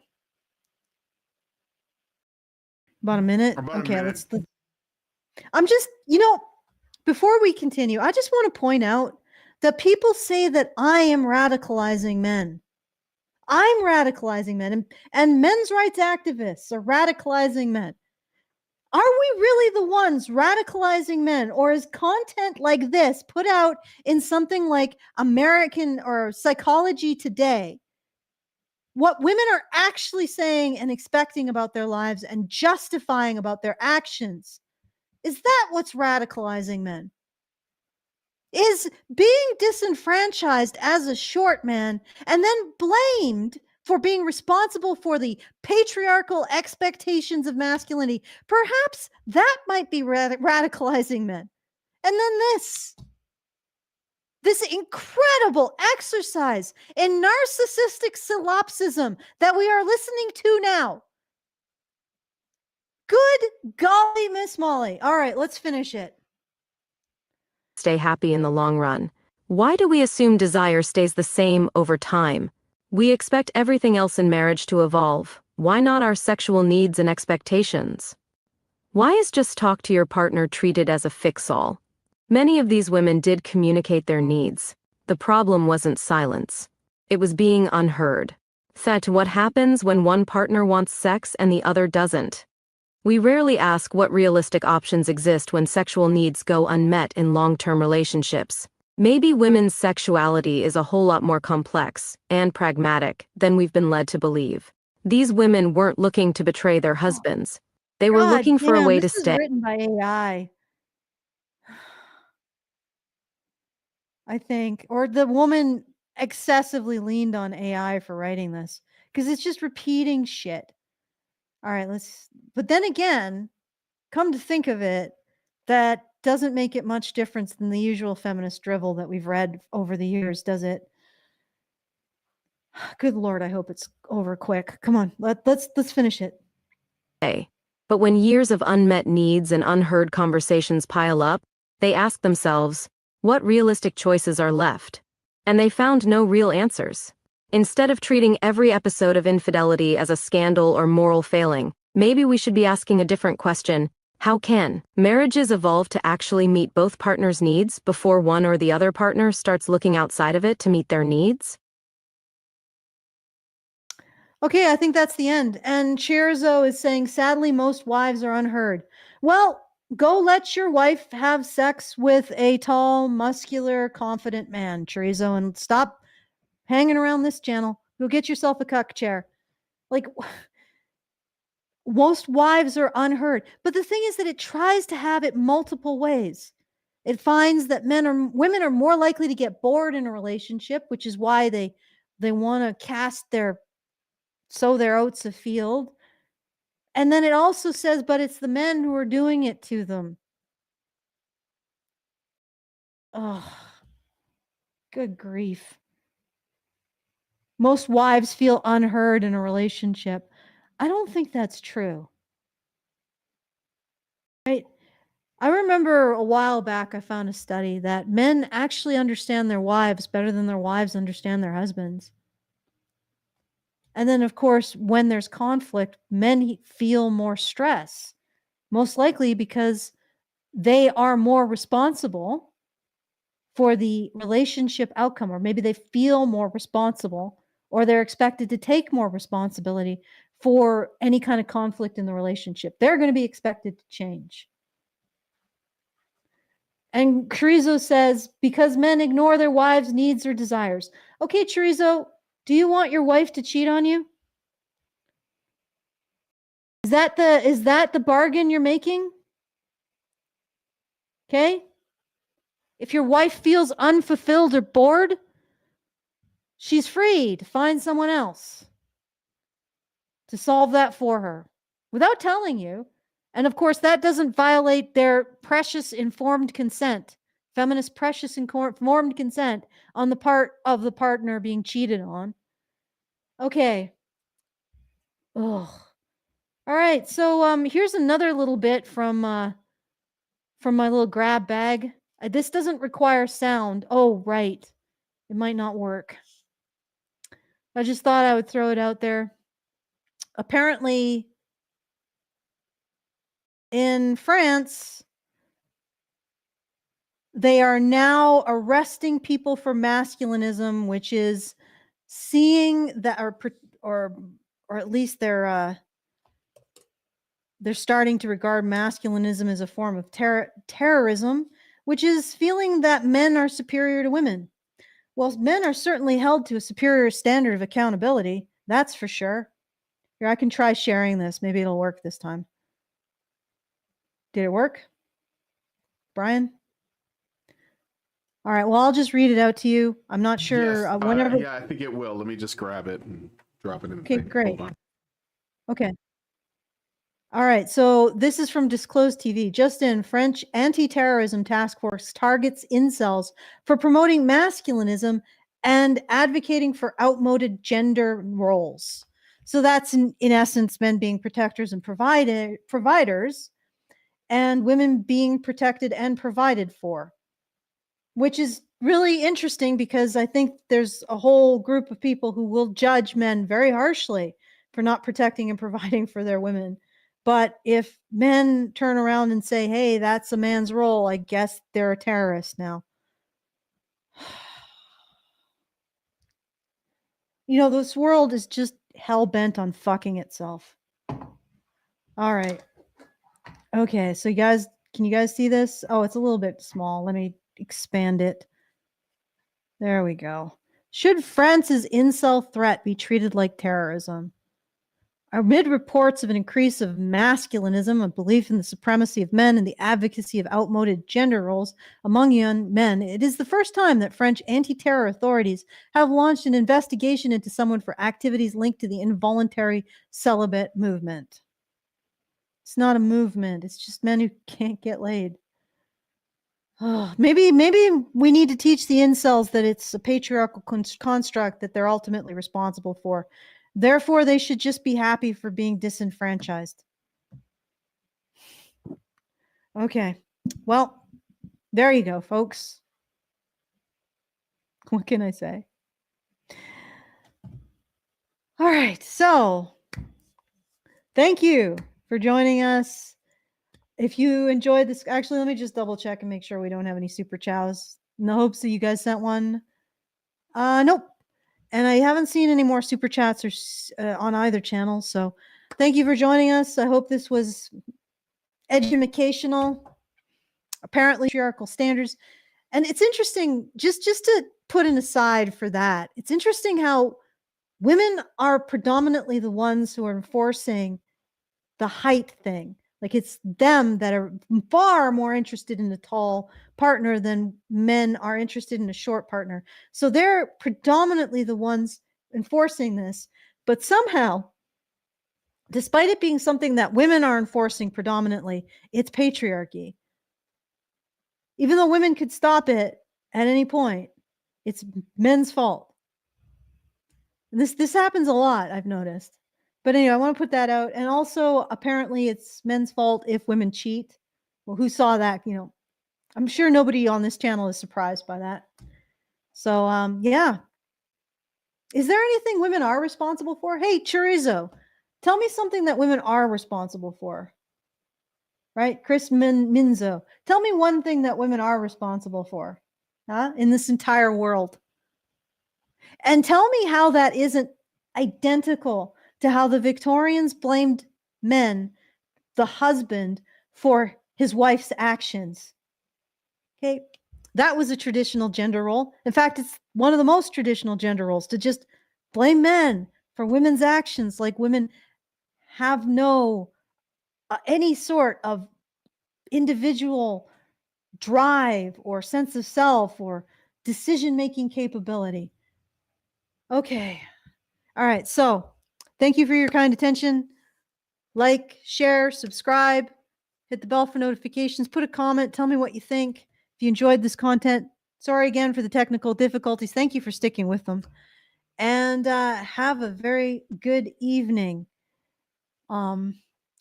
About a minute? About a Okay, minute. I'm just, before we continue, I just want to point out The people say that I am radicalizing men. I'm radicalizing men, and men's rights activists are radicalizing men. Are we really the ones radicalizing men, or is content like this put out in something like American or Psychology Today what women are actually saying and expecting about their lives and justifying about their actions? Is that what's radicalizing men? Is being disenfranchised as a short man and then blamed for being responsible for the patriarchal expectations of masculinity, perhaps that might be radicalizing men. And then this incredible exercise in narcissistic solipsism that we are listening to now. Good golly, Miss Molly. All right, let's finish it. Stay happy in the long run. Why do we assume desire stays the same over time? We expect everything else in marriage to evolve. Why not our sexual needs and expectations? Why is just talk to your partner treated as a fix-all? Many of these women did communicate their needs. The problem wasn't silence. It was being unheard. That what happens when one partner wants sex and the other doesn't? We rarely ask what realistic options exist when sexual needs go unmet in long-term relationships. Maybe women's sexuality is a whole lot more complex and pragmatic than we've been led to believe. These women weren't looking to betray their husbands. They were God looking for a damn, way to this is stay. written by AI. I think, or the woman excessively leaned on AI for writing this because it's just repeating shit. All right, but then again, come to think of it, that doesn't make it much difference than the usual feminist drivel that we've read over the years, does it? Good Lord, I hope it's over quick. Come on, let's finish it. But when years of unmet needs and unheard conversations pile up, they ask themselves, what realistic choices are left? And they found no real answers. Instead of treating every episode of infidelity as a scandal or moral failing, maybe we should be asking a different question. How can marriages evolve to actually meet both partners' needs before one or the other partner starts looking outside of it to meet their needs? Okay, I think that's the end. And Chirizo is saying, sadly, most wives are unheard. Well, go let your wife have sex with a tall, muscular, confident man, Chirizo, and stop hanging around this channel. Go get yourself a cuck chair. Like, most wives are unheard. But the thing is that it tries to have it multiple ways. It finds that women are more likely to get bored in a relationship, which is why they want to sow their oats afield. And then it also says, but it's the men who are doing it to them. Oh, good grief. Most wives feel unheard in a relationship. I don't think that's true. Right? I remember a while back I found a study that men actually understand their wives better than their wives understand their husbands. And then, of course, when there's conflict, men feel more stress, most likely because they are more responsible for the relationship outcome, or maybe they feel more responsible, or they're expected to take more responsibility for any kind of conflict in the relationship. They're going to be expected to change. And Chorizo says, because men ignore their wives' needs or desires. Okay, Chorizo, do you want your wife to cheat on you? Is that the bargain you're making? Okay? If your wife feels unfulfilled or bored, she's free to find someone else to solve that for her without telling you. And of course, that doesn't violate their precious informed consent, feminist precious informed consent on the part of the partner being cheated on. Okay. Ugh. All right. So here's another little bit from my little grab bag. This doesn't require sound. Oh, right. It might not work. I just thought I would throw it out there. Apparently, in France, They are now arresting people for masculinism, which is seeing that, or at least they're starting to regard masculinism as a form of terrorism, which is feeling that men are superior to women. Well, men are certainly held to a superior standard of accountability. That's for sure. Here, I can try sharing this. Maybe it'll work this time. Did it work? Brian? All right. Well, I'll just read it out to you. I'm not sure. Yes, Whenever. yeah, I think it will. Let me just grab it and drop it in. Okay, the thing. great. Hold on. Okay. All right. So this is from Disclosed TV. Just in, French anti-terrorism task force targets incels for promoting masculinism and advocating for outmoded gender roles. So that's in essence men being protectors and providers, and women being protected and provided for, which is really interesting because I think there's a whole group of people who will judge men very harshly for not protecting and providing for their women. But if men turn around and say, hey, that's a man's role, I guess they're a terrorist now. You know, this world is just hell-bent on fucking itself. All right. Okay, so you guys, can you guys see this? Oh, it's a little bit small. Let me expand it. There we go. Should France's incel threat be treated like terrorism? Amid reports of an increase of masculinism, a belief in the supremacy of men, and the advocacy of outmoded gender roles among young men, it is the first time that French anti-terror authorities have launched an investigation into someone for activities linked to the involuntary celibate movement. It's not a movement. It's just men who can't get laid. Oh, maybe we need to teach the incels that it's a patriarchal construct that they're ultimately responsible for. Therefore, they should just be happy for being disenfranchised. Okay. Well, there you go, folks. What can I say? All right. So, thank you for joining us. If you enjoyed this, actually, let me just double check and make sure we don't have any super chows in the hopes that you guys sent one. Nope. And I haven't seen any more super chats or on either channel. So thank you for joining us. I hope this was educational. Apparently, patriarchal standards. And it's interesting, just to put an aside for that, it's interesting how women are predominantly the ones who are enforcing the height thing. Like it's them that are far more interested in a tall partner than men are interested in a short partner. So they're predominantly the ones enforcing this. But somehow, despite it being something that women are enforcing predominantly, it's patriarchy. Even though women could stop it at any point, it's men's fault. And this happens a lot, I've noticed. But anyway, I want to put that out. And also, apparently, it's men's fault if women cheat. Well, who saw that? You know, I'm sure nobody on this channel is surprised by that. So, yeah. Is there anything women are responsible for? Hey, Chorizo, tell me something that women are responsible for. Right? Chris Minzo, tell me one thing that women are responsible for, in this entire world. And tell me how that isn't identical to how the Victorians blamed men, the husband, for his wife's actions. Okay, that was a traditional gender role. In fact, it's one of the most traditional gender roles to just blame men for women's actions, like women have no any sort of individual drive or sense of self or decision-making capability. Okay. All right. So thank you for your kind attention. Like, share, subscribe, hit the bell for notifications, put a comment, tell me what you think. If you enjoyed this content, sorry again for the technical difficulties. Thank you for sticking with them. And have a very good evening.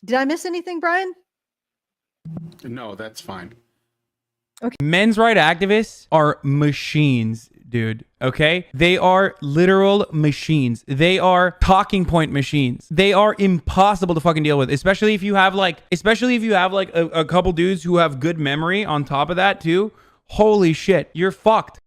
Did I miss anything, Brian? No, that's fine. Okay. Men's rights activists are machines, dude. Okay? They are literal machines. They are talking point machines. They are impossible to fucking deal with, especially if you have like a couple dudes who have good memory on top of that too. holy shit, you're fucked.